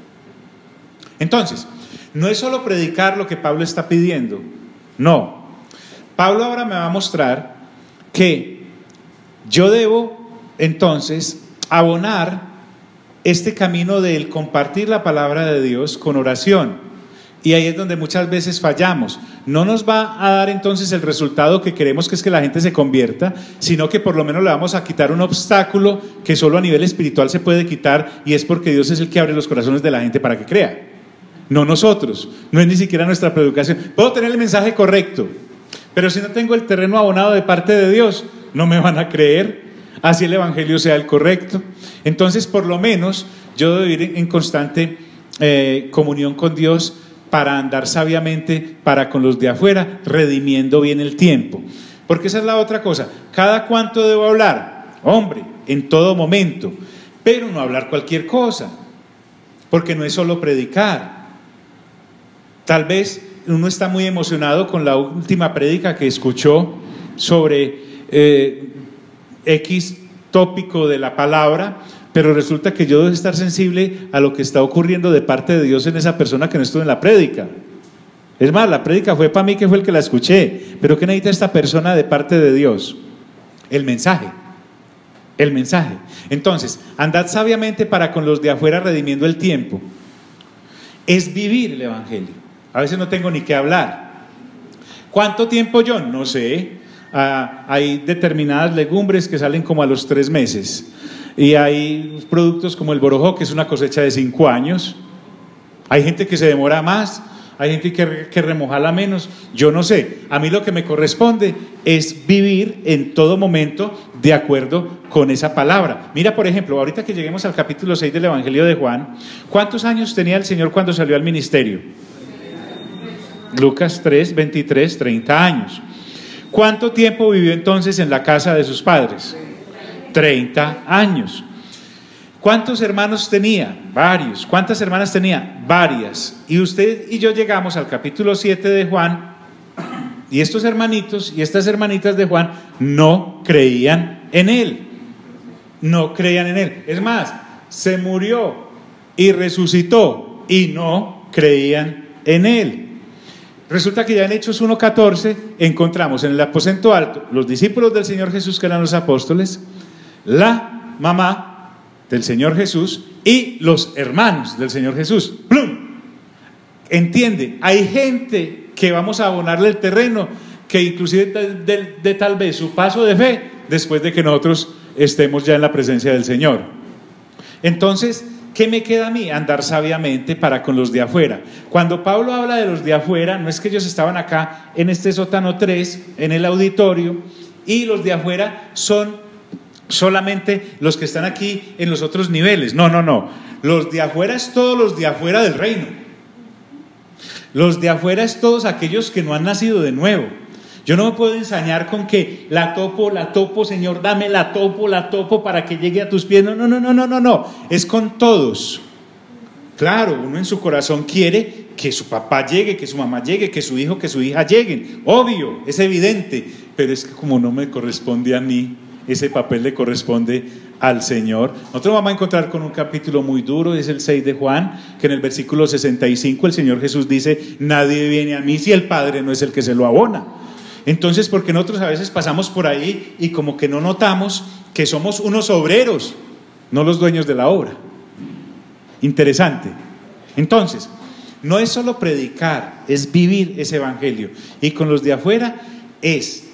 Entonces, no es solo predicar lo que Pablo está pidiendo, no. Pablo ahora me va a mostrar que yo debo entonces abonar este camino del compartir la palabra de Dios con oración. Y ahí es donde muchas veces fallamos. No nos va a dar entonces el resultado que queremos, que es que la gente se convierta, sino que por lo menos le vamos a quitar un obstáculo que solo a nivel espiritual se puede quitar, y es porque Dios es el que abre los corazones de la gente para que crea. No nosotros, no es ni siquiera nuestra predicación. Puedo tener el mensaje correcto, pero si no tengo el terreno abonado de parte de Dios, no me van a creer, así el evangelio sea el correcto. Entonces, por lo menos, yo debo ir en constante comunión con Dios, para andar sabiamente para con los de afuera, redimiendo bien el tiempo. Porque esa es la otra cosa. ¿Cada cuánto debo hablar? Hombre, en todo momento, pero no hablar cualquier cosa, porque no es solo predicar. Tal vez uno está muy emocionado con la última prédica que escuchó sobre X tópico de la palabra, pero resulta que yo debo estar sensible a lo que está ocurriendo de parte de Dios en esa persona que no estuvo en la prédica. Es más, la prédica fue para mí, que fue el que la escuché, pero ¿qué necesita esta persona de parte de Dios? El mensaje. Entonces, andad sabiamente para con los de afuera, redimiendo el tiempo. Es vivir el evangelio. A veces no tengo ni qué hablar. ¿Cuánto tiempo yo? No sé. Hay determinadas legumbres que salen como a los 3 meses. Y hay productos como el borojó, que es una cosecha de 5 años. Hay gente que se demora más, hay gente que remojarla menos. Yo no sé, a mí lo que me corresponde es vivir en todo momento de acuerdo con esa palabra. Mira, por ejemplo, ahorita que lleguemos al capítulo 6 del Evangelio de Juan, ¿cuántos años tenía el Señor cuando salió al ministerio? Lucas 3, 23, 30 años. ¿Cuánto tiempo vivió entonces en la casa de sus padres? 30 años. ¿Cuántos hermanos tenía? Varios. ¿Cuántas hermanas tenía? Varias. Y usted y yo llegamos al capítulo 7 de Juan y estos hermanitos y estas hermanitas de Juan no creían en él. No creían en él. Es más, se murió y resucitó y no creían en él. Resulta que ya en Hechos 1:14 encontramos en el aposento alto los discípulos del Señor Jesús, que eran los apóstoles, la mamá del Señor Jesús y los hermanos del Señor Jesús. ¡Plum! Entiende, hay gente que vamos a abonarle el terreno, que inclusive de tal vez su paso de fe después de que nosotros estemos ya en la presencia del Señor. Entonces, ¿qué me queda a mí? Andar sabiamente para con los de afuera. Cuando Pablo habla de los de afuera, no es que ellos estaban acá en este sótano 3, en el auditorio, y los de afuera son solamente los que están aquí en los otros niveles. No, no, no. Los de afuera es todos los de afuera del reino. Los de afuera es todos aquellos que no han nacido de nuevo. Yo no me puedo ensañar con que la topo, Señor, dame la topo para que llegue a tus pies. No, no, no, no, no, no, no. Es con todos. Claro, uno en su corazón quiere que su papá llegue, que su mamá llegue, que su hijo, que su hija lleguen. Obvio, es evidente. Pero es que como no me corresponde a mí, ese papel le corresponde al Señor. Nosotros vamos a encontrar con un capítulo muy duro, es el 6 de Juan, que en el versículo 65 el Señor Jesús dice: nadie viene a mí si el Padre no es el que se lo abona. Entonces, porque nosotros a veces pasamos por ahí y como que no notamos que somos unos obreros, no los dueños de la obra. Interesante. Entonces, no es solo predicar, es vivir ese evangelio. Y con los de afuera es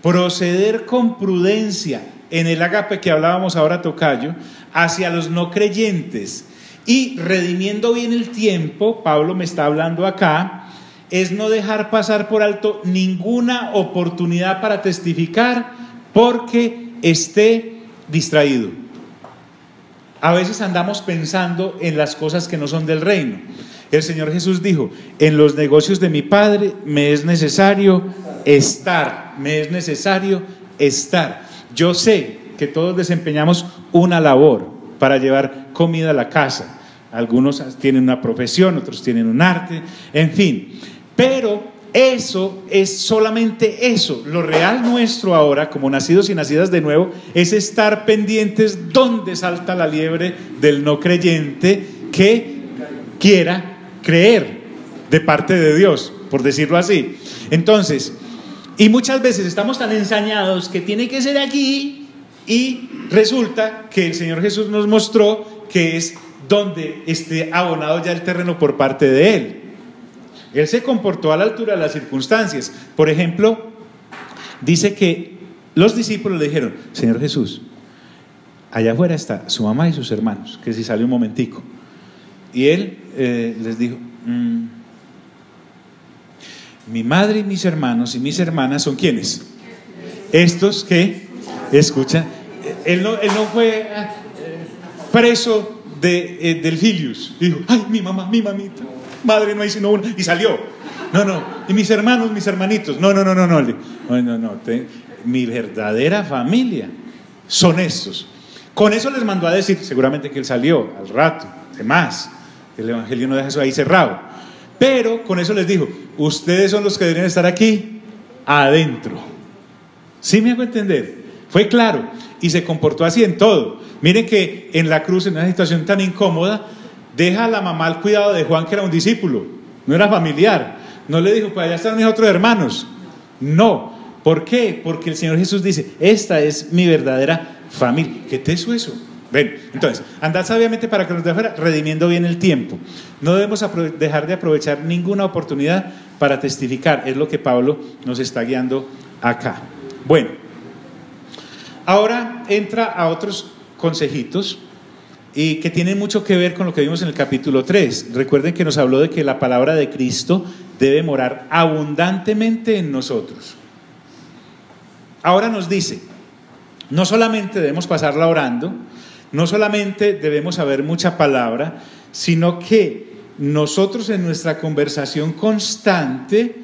proceder con prudencia en el ágape que hablábamos ahora, tocayo, hacia los no creyentes y redimiendo bien el tiempo. Pablo me está hablando acá, es no dejar pasar por alto ninguna oportunidad para testificar porque esté distraído. A veces andamos pensando en las cosas que no son del reino. El Señor Jesús dijo: en los negocios de mi Padre me es necesario estar, Yo sé que todos desempeñamos una labor para llevar comida a la casa. Algunos tienen una profesión, otros tienen un arte, en fin. Pero eso es solamente eso. Lo real nuestro ahora, como nacidos y nacidas de nuevo, es estar pendientes donde salta la liebre del no creyente que quiera creer de parte de Dios, por decirlo así. Entonces, y muchas veces estamos tan ensañados que tiene que ser aquí, y resulta que el Señor Jesús nos mostró que es donde esté abonado ya el terreno por parte de Él. Él se comportó a la altura de las circunstancias. Por ejemplo, dice que los discípulos le dijeron: Señor Jesús, allá afuera está su mamá y sus hermanos, que si sale un momentico. Y Él les dijo: mi madre y mis hermanos y mis hermanas son ¿quiénes? Estos que escuchan. Él no fue preso del Filius. Dijo: ay, mi mamá, mi mamita, madre no hay sino una, y salió. No, y mis hermanos, mis hermanitos. No. Mi verdadera familia son estos. Con eso les mandó a decir, seguramente que él salió al rato, de más. El evangelio no deja eso ahí cerrado. Pero con eso les dijo: ustedes son los que deberían estar aquí adentro. ¿Sí me hago entender? Fue claro y se comportó así en todo. Miren que en la cruz, en una situación tan incómoda, deja a la mamá al cuidado de Juan, que era un discípulo, no era familiar. No le dijo: pues allá están mis otros hermanos. No. ¿Por qué? Porque el Señor Jesús dice: esta es mi verdadera familia. ¿Qué te hizo eso? Ven, entonces, andad sabiamente para que los de afuera, redimiendo bien el tiempo. No debemos dejar de aprovechar ninguna oportunidad para testificar. Es lo que Pablo nos está guiando acá. Bueno, ahora entra a otros consejitos y que tienen mucho que ver con lo que vimos en el capítulo 3. Recuerden que nos habló de que la palabra de Cristo debe morar abundantemente en nosotros. Ahora nos dice: no solamente debemos pasarla orando, no solamente debemos saber mucha palabra, sino que nosotros en nuestra conversación constante,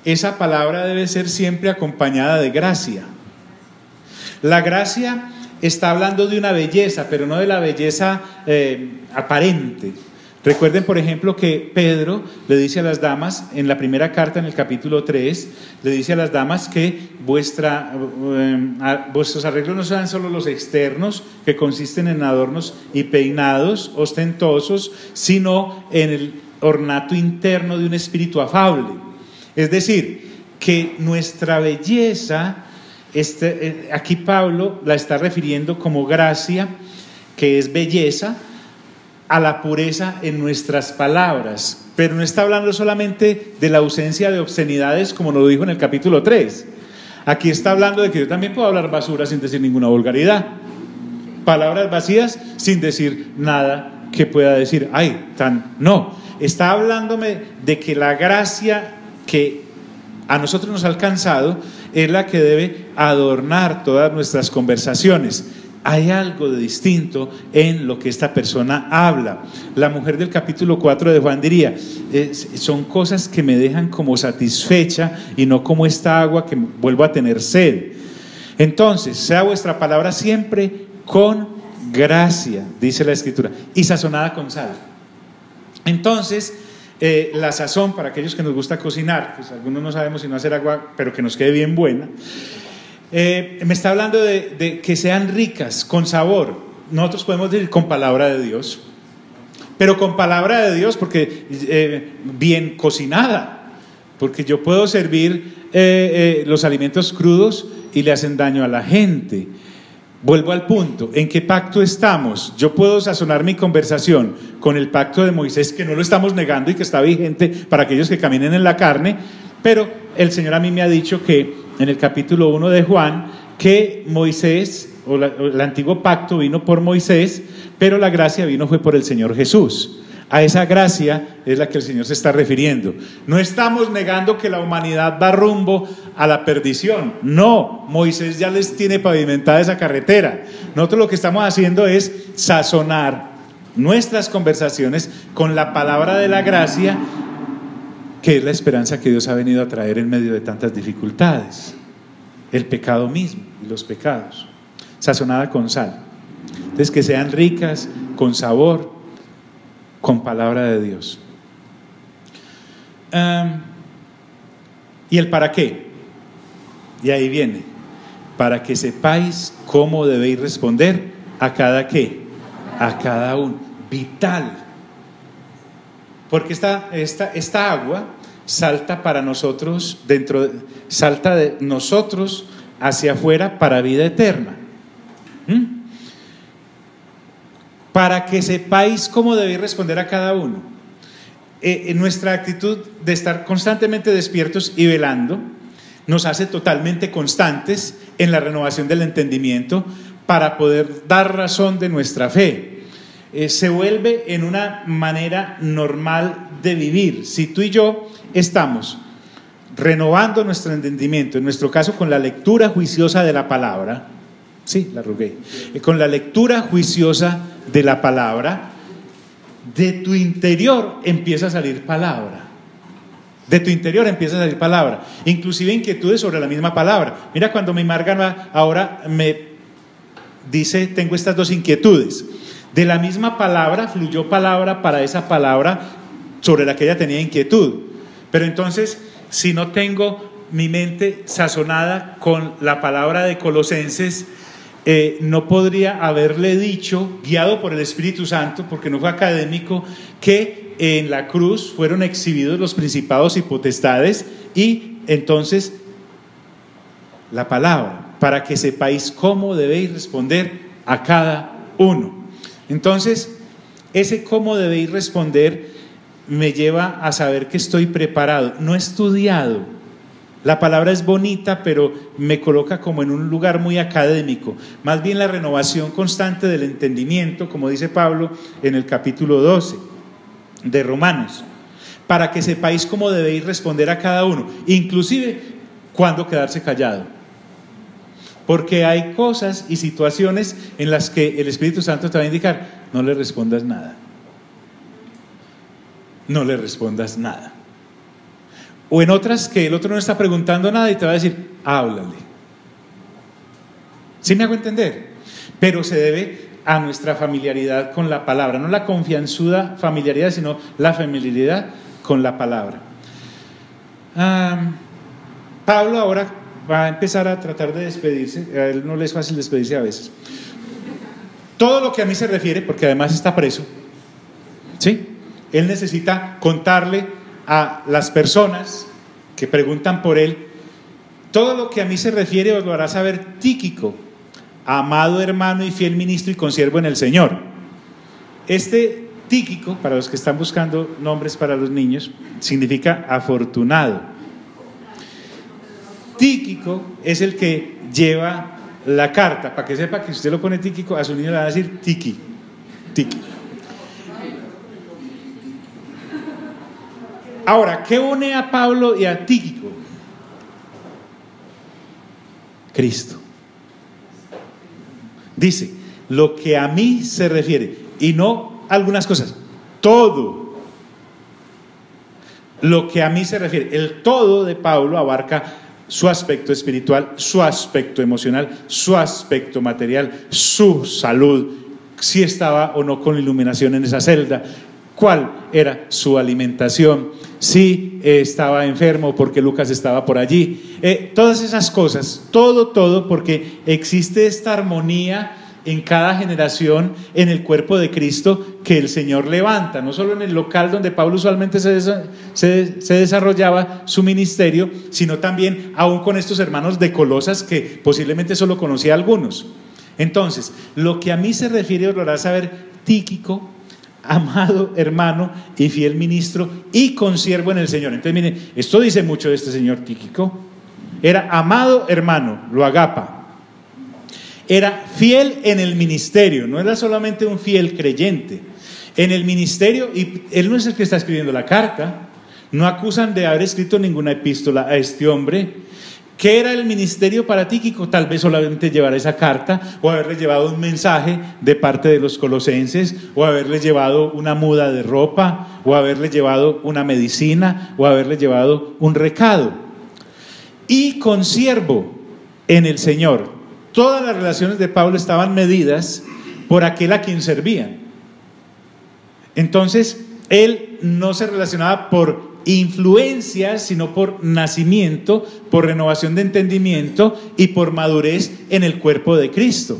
esa palabra debe ser siempre acompañada de gracia. La gracia está hablando de una belleza, pero no de la belleza aparente. Recuerden, por ejemplo, que Pedro le dice a las damas, en la primera carta, en el capítulo 3, le dice a las damas que vuestros arreglos no sean solo los externos, que consisten en adornos y peinados ostentosos, sino en el ornato interno de un espíritu afable. Es decir, que nuestra belleza, aquí Pablo la está refiriendo como gracia, que es belleza, a la pureza en nuestras palabras, pero no está hablando solamente de la ausencia de obscenidades como nos lo dijo en el capítulo 3. Aquí está hablando de que yo también puedo hablar basura sin decir ninguna vulgaridad, palabras vacías sin decir nada que pueda decir, no, está hablándome de que la gracia que a nosotros nos ha alcanzado es la que debe adornar todas nuestras conversaciones. Hay algo de distinto en lo que esta persona habla. La mujer del capítulo 4 de Juan diría, son cosas que me dejan como satisfecha y no como esta agua que vuelvo a tener sed. Entonces, sea vuestra palabra siempre con gracia, dice la Escritura, y sazonada con sal. Entonces, la sazón, para aquellos que nos gusta cocinar, pues algunos no sabemos si no hacer agua, pero que nos quede bien buena. Me está hablando de que sean ricas, con sabor. Nosotros podemos decir con palabra de Dios, pero con palabra de Dios porque bien cocinada, porque yo puedo servir los alimentos crudos y le hacen daño a la gente. Vuelvo al punto, ¿en qué pacto estamos? Yo puedo sazonar mi conversación con el pacto de Moisés, que no lo estamos negando y que está vigente para aquellos que caminen en la carne, pero el Señor a mí me ha dicho que en el capítulo 1 de Juan, que Moisés, el antiguo pacto vino por Moisés, pero la gracia fue por el Señor Jesús. A esa gracia es la que el Señor se está refiriendo. No estamos negando que la humanidad va rumbo a la perdición. No, Moisés ya les tiene pavimentada esa carretera. Nosotros lo que estamos haciendo es sazonar nuestras conversaciones con la palabra de la gracia, que es la esperanza que Dios ha venido a traer en medio de tantas dificultades, el pecado mismo y los pecados, sazonada con sal. Entonces, que sean ricas, con sabor, con palabra de Dios. ¿Y el para qué? Y ahí viene, para que sepáis cómo debéis responder a cada qué, a cada uno, vital. Porque esta agua salta para nosotros, salta de nosotros hacia afuera para vida eterna. Para que sepáis cómo debéis responder a cada uno. Nuestra actitud de estar constantemente despiertos y velando nos hace totalmente constantes en la renovación del entendimiento para poder dar razón de nuestra fe. Se vuelve en una manera normal de vivir. Si tú y yo estamos renovando nuestro entendimiento, en nuestro caso con la lectura juiciosa de la palabra, sí, la arrugué, con la lectura juiciosa de la palabra, de tu interior empieza a salir palabra. De tu interior empieza a salir palabra, inclusive inquietudes sobre la misma palabra. Mira, cuando mi Marga ahora me dice, tengo estas dos inquietudes. De la misma palabra fluyó palabra para esa palabra sobre la que ella tenía inquietud. Pero entonces, si no tengo mi mente sazonada con la palabra de Colosenses, no podría haberle dicho, guiado por el Espíritu Santo, porque no fue académico, que en la cruz fueron exhibidos los principados y potestades, y entonces la palabra, para que sepáis cómo debéis responder a cada uno. Entonces, ese cómo debéis responder me lleva a saber que estoy preparado, no he estudiado. La palabra es bonita, pero me coloca como en un lugar muy académico. Más bien la renovación constante del entendimiento, como dice Pablo en el capítulo 12 de Romanos, para que sepáis cómo debéis responder a cada uno, inclusive cuándo quedarse callado. Porque hay cosas y situaciones en las que el Espíritu Santo te va a indicar, no le respondas nada. No le respondas nada. O en otras que el otro no está preguntando nada y te va a decir, háblale. ¿Sí me hago entender? Pero se debe a nuestra familiaridad con la palabra, no la confianzuda familiaridad, sino la familiaridad con la palabra. Pablo ahora va a empezar a tratar de despedirse. A él no le es fácil despedirse a veces. Todo lo que a mí se refiere, porque además está preso, ¿sí? Él necesita contarle a las personas que preguntan por él, todo lo que a mí se refiere os lo hará saber Tíquico, amado hermano y fiel ministro y consiervo en el Señor. Este Tíquico, para los que están buscando nombres para los niños, significa afortunado. Tíquico es el que lleva la carta, para que sepa que si usted lo pone Tíquico, a su niño le va a decir Tiki. Ahora, ¿qué une a Pablo y a Tíquico? Cristo. Dice, lo que a mí se refiere, y no algunas cosas, todo. Lo que a mí se refiere, el todo de Pablo abarca su aspecto espiritual, su aspecto emocional, su aspecto material, su salud, si estaba o no con iluminación en esa celda, cuál era su alimentación, si estaba enfermo porque Lucas estaba por allí, todas esas cosas, todo, porque existe esta armonía en cada generación en el cuerpo de Cristo que el Señor levanta, no solo en el local donde Pablo usualmente se desarrollaba su ministerio, sino también aún con estos hermanos de Colosas que posiblemente solo conocía a algunos. Entonces, lo que a mí se refiere os lo hará saber Tíquico, amado hermano y fiel ministro y consiervo en el Señor. Entonces miren, esto dice mucho de este señor Tíquico. Era amado hermano, lo agapa. Era fiel en el ministerio, no era solamente un fiel creyente. En el ministerio, y él no es el que está escribiendo la carta, no acusan de haber escrito ninguna epístola a este hombre. ¿Qué era el ministerio para Tíquico? Tal vez solamente llevar esa carta, o haberle llevado un mensaje de parte de los colosenses, o haberle llevado una muda de ropa, o haberle llevado una medicina, o haberle llevado un recado. Y consiervo en el Señor. Todas las relaciones de Pablo estaban medidas por aquel a quien servían. Entonces, él no se relacionaba por influencias, sino por nacimiento, por renovación de entendimiento y por madurez en el cuerpo de Cristo.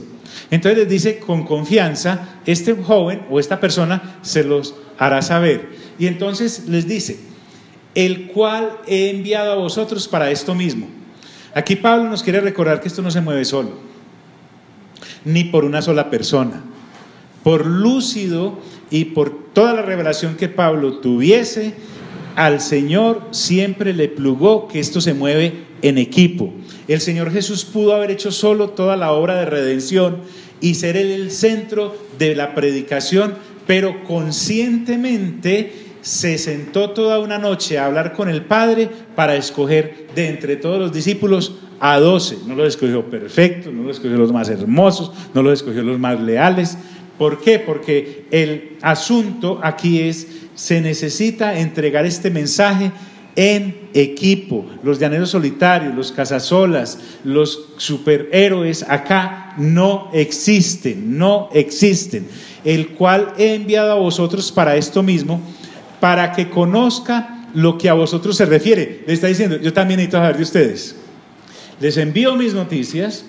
Entonces les dice con confianza, este joven o esta persona se los hará saber. Y entonces les dice, el cual he enviado a vosotros para esto mismo. Aquí Pablo nos quiere recordar que esto no se mueve solo, ni por una sola persona. Por lúcido y por toda la revelación que Pablo tuviese, al Señor siempre le plugó que esto se mueve en equipo. El Señor Jesús pudo haber hecho solo toda la obra de redención y ser Él el centro de la predicación, pero conscientemente se sentó toda una noche a hablar con el Padre para escoger de entre todos los discípulos a 12. No los escogió perfectos, no los escogió los más hermosos, no los escogió los más leales. ¿Por qué? Porque el asunto aquí es, se necesita entregar este mensaje en equipo. Los llaneros solitarios, los cazasolas, los superhéroes acá no existen, el cual he enviado a vosotros para esto mismo, para que conozca lo que a vosotros se refiere. Le está diciendo, yo también necesito saber de ustedes. Les envío mis noticias,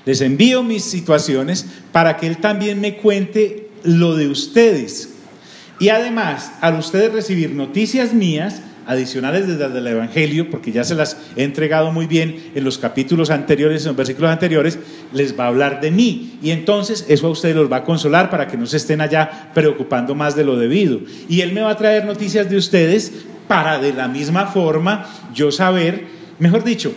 les envío mis situaciones para que Él también me cuente lo de ustedes. Y además, al ustedes recibir noticias mías, adicionales desde el Evangelio, porque ya se las he entregado muy bien en los capítulos anteriores, en los versículos anteriores, les va a hablar de mí. Y entonces eso a ustedes los va a consolar para que no se estén allá preocupando más de lo debido. Y Él me va a traer noticias de ustedes para de la misma forma yo saber, mejor dicho,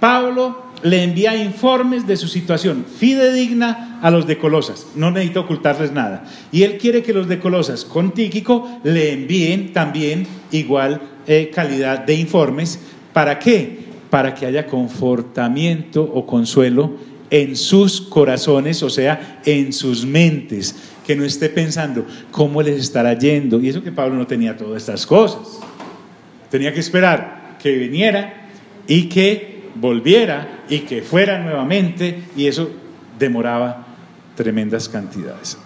Pablo le envía informes de su situación fidedigna a los de Colosas, no necesita ocultarles nada, y él quiere que los de Colosas con Tíquico le envíen también igual calidad de informes. ¿Para qué? Para que haya confortamiento o consuelo en sus corazones, o sea, en sus mentes, que no esté pensando cómo les estará yendo. Y eso que Pablo no tenía todas estas cosas, tenía que esperar que viniera y que volviera y que fuera nuevamente, y eso demoraba tremendas cantidades,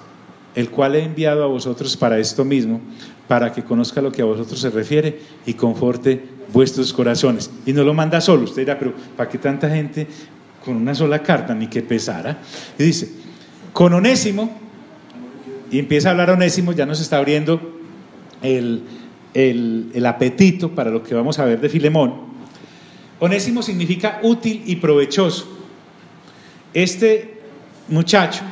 el cual he enviado a vosotros para esto mismo, para que conozca lo que a vosotros se refiere y conforte vuestros corazones. Y no lo manda solo. Usted dirá, pero ¿para qué tanta gente con una sola carta? Ni que pesara. Y dice, con Onésimo, y empieza a hablar Onésimo, ya nos está abriendo el apetito para lo que vamos a ver de Filemón. Onésimo significa útil y provechoso. Este muchacho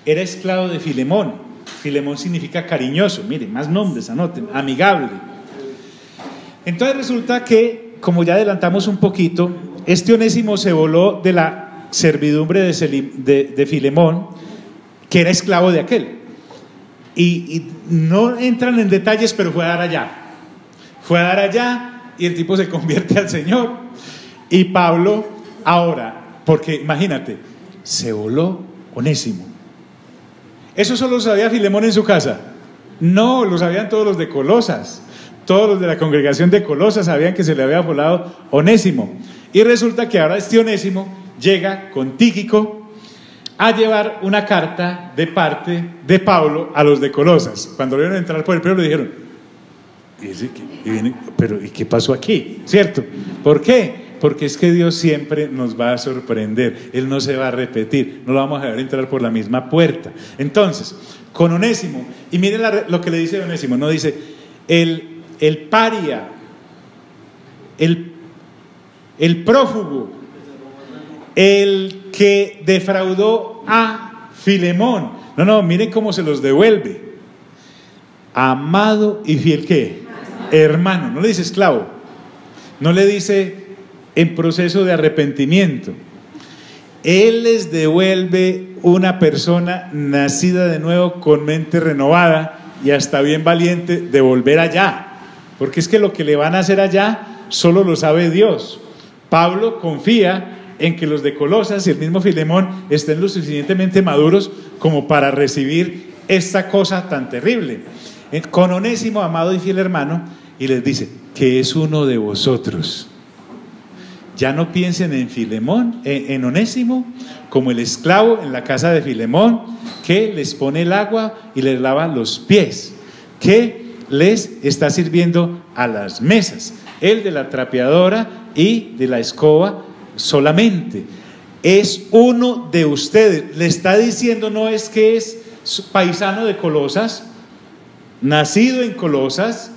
era esclavo de Filemón. Filemón significa cariñoso, miren, más nombres, anoten, amigable. Entonces resulta que, como ya adelantamos un poquito, este Onésimo se voló de la servidumbre de Filemón, que era esclavo de aquel. Y no entran en detalles, pero fue a dar allá. Fue a dar allá y el tipo se convierte al Señor. Y Pablo, ahora, porque imagínate, se voló Onésimo. ¿Eso solo lo sabía Filemón en su casa? No, lo sabían todos los de Colosas. Todos los de la congregación de Colosas sabían que se le había volado Onésimo. Y resulta que ahora este Onésimo llega con Tíquico a llevar una carta de parte de Pablo a los de Colosas. Cuando vieron entrar por el pueblo le dijeron, ¿y qué pasó aquí? ¿Cierto? ¿Por qué? Porque es que Dios siempre nos va a sorprender. Él no se va a repetir, no lo vamos a dejar entrar por la misma puerta. Entonces, con Onésimo, y miren lo que le dice Onésimo, no dice el paria, el prófugo, el que defraudó a Filemón. No, miren cómo se los devuelve. Amado y fiel, ¿qué? Hermano. No le dice esclavo, no le dice en proceso de arrepentimiento. Él les devuelve una persona nacida de nuevo, con mente renovada y hasta bien valiente de volver allá, porque es que lo que le van a hacer allá solo lo sabe Dios. Pablo confía en que los de Colosas y el mismo Filemón estén lo suficientemente maduros como para recibir esta cosa tan terrible. Con Onésimo, amado y fiel hermano, y les dice que es uno de vosotros. Ya no piensen en Filemón, en Onésimo, como el esclavo en la casa de Filemón, que les pone el agua y les lava los pies, que les está sirviendo a las mesas, el de la trapeadora y de la escoba solamente. Es uno de ustedes. Le está diciendo, no es que es paisano de Colosas, nacido en Colosas,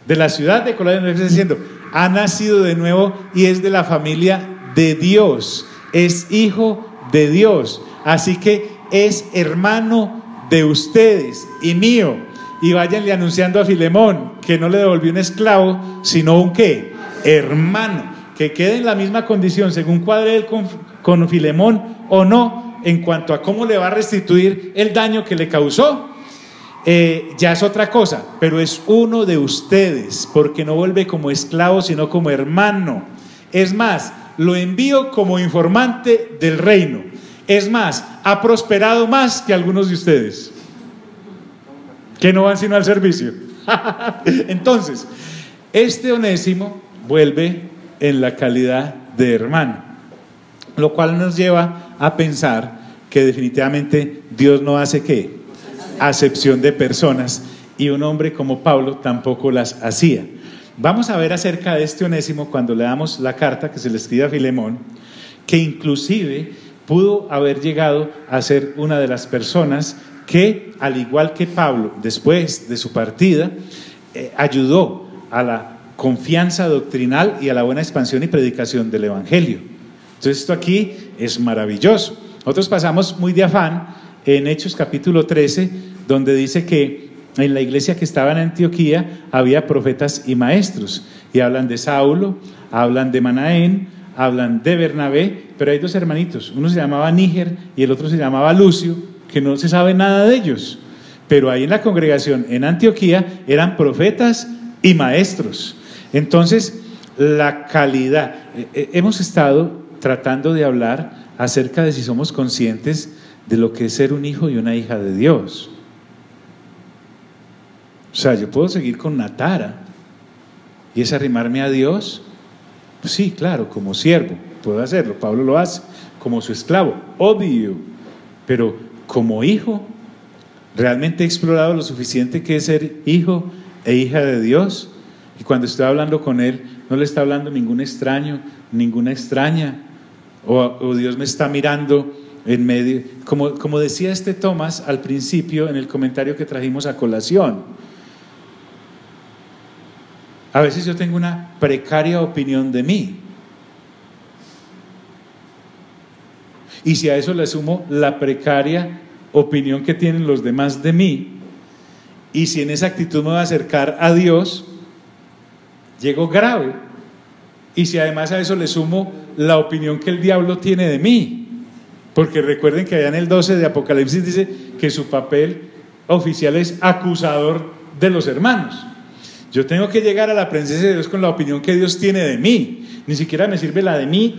de la ciudad de Colosas, no está diciendo, ha nacido de nuevo y es de la familia de Dios, es hijo de Dios, así que es hermano de ustedes y mío. Y váyanle anunciando a Filemón que no le devolvió un esclavo, sino un ¿qué? Hermano, que quede en la misma condición según cuadre él con Filemón o no, en cuanto a cómo le va a restituir el daño que le causó. Ya es otra cosa, pero es uno de ustedes, porque no vuelve como esclavo sino como hermano. Es más, lo envío como informante del reino. Es más, ha prosperado más que algunos de ustedes que no van sino al servicio. Entonces, este Onésimo vuelve en la calidad de hermano, lo cual nos lleva a pensar que definitivamente Dios no hace ¿qué? Acepción de personas, y un hombre como Pablo tampoco las hacía. Vamos a ver acerca de este Onésimo cuando le damos la carta que se le escribe a Filemón, que inclusive pudo haber llegado a ser una de las personas que, al igual que Pablo, después de su partida, ayudó a la confianza doctrinal y a la buena expansión y predicación del Evangelio. Entonces esto aquí es maravilloso. Nosotros pasamos muy de afán en Hechos capítulo 13, donde dice que en la iglesia que estaba en Antioquía había profetas y maestros, y hablan de Saulo, hablan de Manaén, hablan de Bernabé, pero hay dos hermanitos, uno se llamaba Níger y el otro se llamaba Lucio, que no se sabe nada de ellos, pero ahí en la congregación en Antioquía eran profetas y maestros. Entonces, la calidad, hemos estado tratando de hablar acerca de si somos conscientes de lo que es ser un hijo y una hija de Dios. O sea, yo puedo seguir con una tara y es arrimarme a Dios. Pues sí, claro, como siervo puedo hacerlo, Pablo lo hace, como su esclavo, obvio, pero como hijo. ¿Realmente he explorado lo suficiente que es ser hijo e hija de Dios? Y cuando estoy hablando con Él, no le está hablando ningún extraño, ninguna extraña, o Dios me está mirando en medio, como decía Tomás al principio en el comentario que trajimos a colación. A veces yo tengo una precaria opinión de mí, y si a eso le sumo la precaria opinión que tienen los demás de mí, y si en esa actitud me voy a acercar a Dios, llego grave. Y si además a eso le sumo la opinión que el diablo tiene de mí, porque recuerden que allá en el 12 de Apocalipsis dice que su papel oficial es acusador de los hermanos. Yo tengo que llegar a la presencia de Dios con la opinión que Dios tiene de mí. Ni siquiera me sirve la de mí,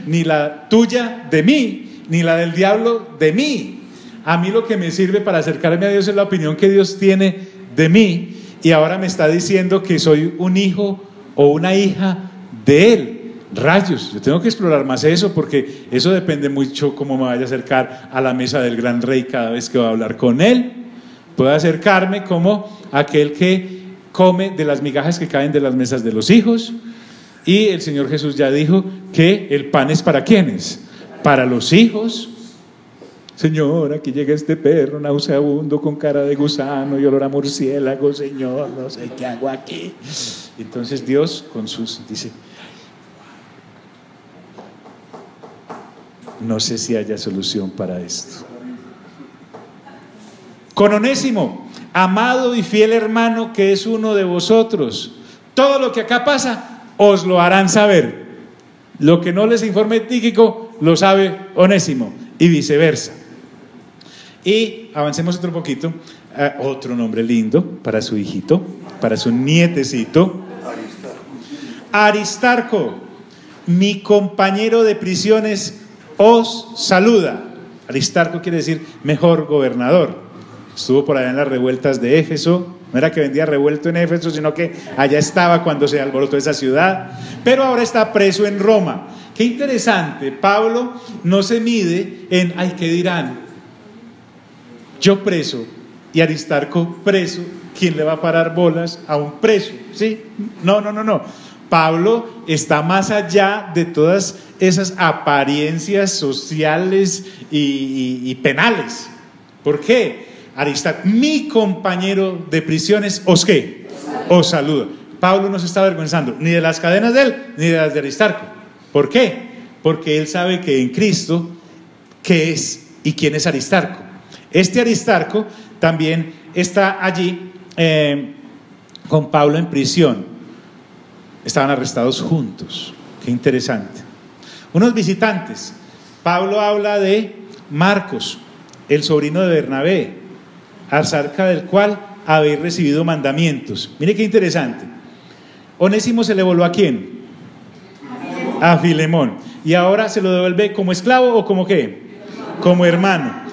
ni la tuya de mí, ni la del diablo de mí. A mí lo que me sirve para acercarme a Dios es la opinión que Dios tiene de mí, y ahora me está diciendo que soy un hijo o una hija de Él. Rayos, yo tengo que explorar más eso, porque eso depende mucho cómo me vaya a acercar a la mesa del gran rey cada vez que voy a hablar con Él. Puedo acercarme como aquel que come de las migajas que caen de las mesas de los hijos, y el Señor Jesús ya dijo que el pan es ¿para quiénes? Para los hijos. Señor, aquí llega este perro nauseabundo con cara de gusano y olor a murciélago, Señor, no sé qué hago aquí. Entonces Dios dice, no sé si haya solución para esto. Con Onésimo, amado y fiel hermano que es uno de vosotros, todo lo que acá pasa os lo harán saber. Lo que no les informe Tíquico lo sabe Onésimo, y viceversa. Y avancemos otro poquito. Otro nombre lindo para su hijito, para su nietecito. Aristarco, mi compañero de prisiones, os saluda. Aristarco quiere decir mejor gobernador. Estuvo por allá en las revueltas de Éfeso. No era que vendía revuelto en Éfeso, sino que allá estaba cuando se alborotó esa ciudad. Pero ahora está preso en Roma. Qué interesante, Pablo no se mide en, ay, ¿qué dirán? Yo preso y Aristarco preso, ¿quién le va a parar bolas a un preso? ¿Sí? No. Pablo está más allá de todas esas apariencias sociales y penales. ¿Por qué? Aristarco, mi compañero de prisiones, ¿os qué? Os saluda. Pablo no se está avergonzando ni de las cadenas de él, ni de las de Aristarco. ¿Por qué? Porque él sabe que en Cristo, ¿qué es y quién es Aristarco? Este Aristarco también está allí con Pablo en prisión. Estaban arrestados juntos. Qué interesante. Unos visitantes. Pablo habla de Marcos, el sobrino de Bernabé, acerca del cual habéis recibido mandamientos. Mire qué interesante. Onésimo se le volvió ¿a quién? A Filemón. Y ahora se lo devuelve como esclavo o como ¿qué? Como hermano.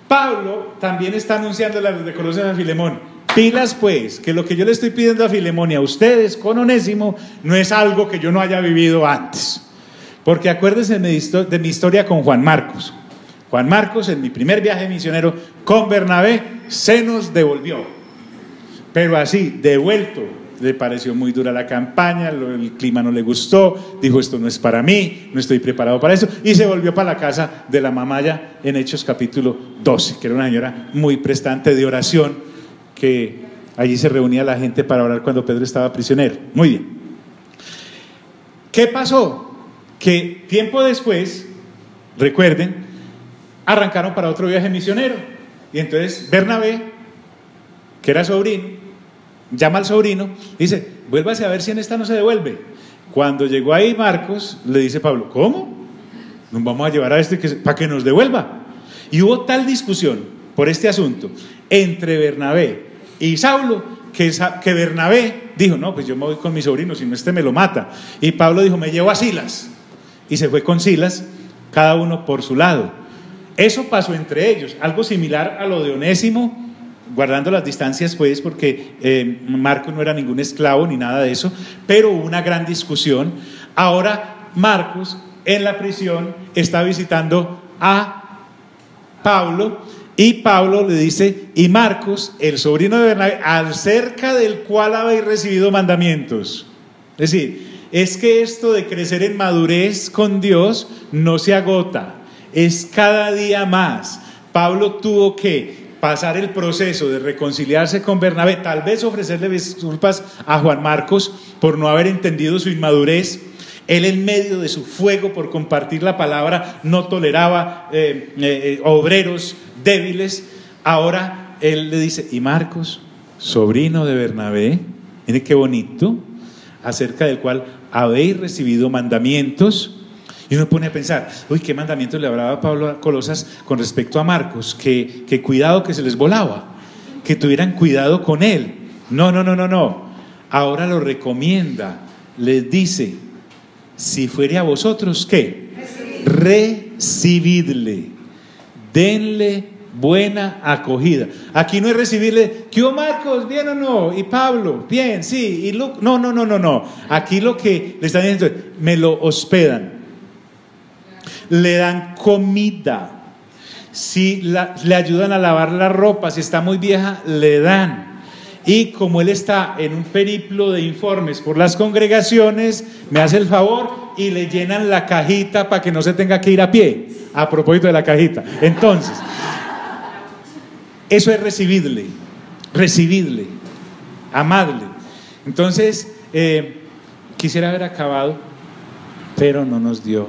Pablo también está anunciando la de Colosas a Filemón. Pilas pues, que lo que yo le estoy pidiendo a Filemón y a ustedes con Onésimo no es algo que yo no haya vivido antes. Porque acuérdense de mi historia con Juan Marcos. Juan Marcos, en mi primer viaje misionero con Bernabé, se nos devolvió. Pero así, devuelto. Le pareció muy dura la campaña, el clima no le gustó, dijo esto no es para mí, no estoy preparado para eso, y se volvió para la casa de la mamaya en Hechos capítulo 12, que era una señora muy prestante de oración, que allí se reunía la gente para orar cuando Pedro estaba prisionero. Muy bien. ¿Qué pasó? Que tiempo después, recuerden, arrancaron para otro viaje misionero, y entonces Bernabé, que era sobrino, llama al sobrino, dice, vuélvase a ver si en esta no se devuelve. Cuando llegó ahí Marcos, le dice Pablo, ¿cómo? Nos vamos a llevar a este para que nos devuelva. Y hubo tal discusión por este asunto entre Bernabé y Saulo, que Bernabé dijo, no, pues yo me voy con mi sobrino, si no este me lo mata. Y Pablo dijo, me llevo a Silas. Y se fue con Silas, cada uno por su lado. Eso pasó entre ellos, algo similar a lo de Onésimo, guardando las distancias pues, porque Marcos no era ningún esclavo ni nada de eso, pero hubo una gran discusión. Ahora Marcos en la prisión está visitando a Pablo, y Pablo le dice, y Marcos, el sobrino de Bernabé, acerca del cual habéis recibido mandamientos. Es decir, es que esto de crecer en madurez con Dios no se agota, es cada día más. Pablo tuvo que pasar el proceso de reconciliarse con Bernabé, tal vez ofrecerle disculpas a Juan Marcos por no haber entendido su inmadurez. Él, en medio de su fuego por compartir la palabra, no toleraba obreros débiles. Ahora él le dice, y Marcos, sobrino de Bernabé, mire qué bonito, acerca del cual habéis recibido mandamientos. Y uno pone a pensar, uy, ¿qué mandamientos le habrá dado Pablo a Colosas con respecto a Marcos? Que cuidado que se les volaba, que tuvieran cuidado con él. No. Ahora lo recomienda, les dice, si fuere a vosotros, ¿qué? Recibidle, denle buena acogida. Aquí no es recibirle, ¿qué hubo, Marcos? ¿Bien o no? ¿Y Pablo? Bien, sí. ¿Y Luke? No. Aquí lo que le están diciendo es, me lo hospedan, le dan comida, si le ayudan a lavar la ropa, si está muy vieja, le dan. Y como él está en un periplo de informes por las congregaciones, me hace el favor y le llenan la cajita para que no se tenga que ir a pie. A propósito de la cajita. Entonces, eso es recibidle, amadle. Entonces, quisiera haber acabado, pero no nos dio.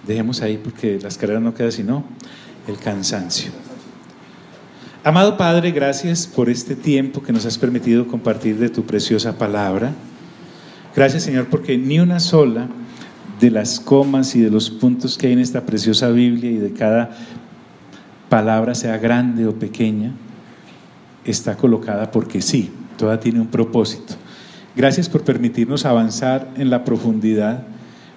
Dejemos ahí porque las carreras no quedan sino el cansancio. Amado Padre, gracias por este tiempo que nos has permitido compartir de tu preciosa palabra. Gracias, Señor, porque ni una sola de las comas y de los puntos que hay en esta preciosa Biblia y de cada palabra, sea grande o pequeña, está colocada porque sí, toda tiene un propósito. Gracias por permitirnos avanzar en la profundidad,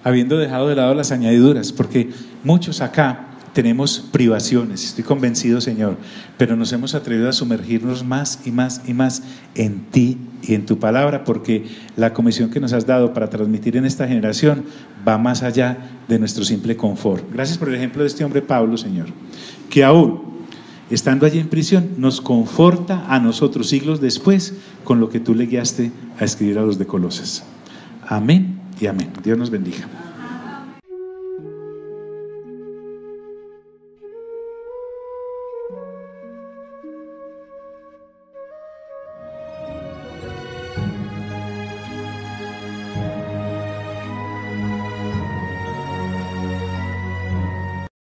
habiendo dejado de lado las añadiduras, porque muchos acá tenemos privaciones, estoy convencido, Señor, pero nos hemos atrevido a sumergirnos más y más y más en ti y en tu palabra, porque la comisión que nos has dado para transmitir en esta generación va más allá de nuestro simple confort. Gracias por el ejemplo de este hombre Pablo, Señor, que aún estando allí en prisión nos conforta a nosotros siglos después con lo que tú le guiaste a escribir a los de Colosas. Amén y amén. Dios nos bendiga.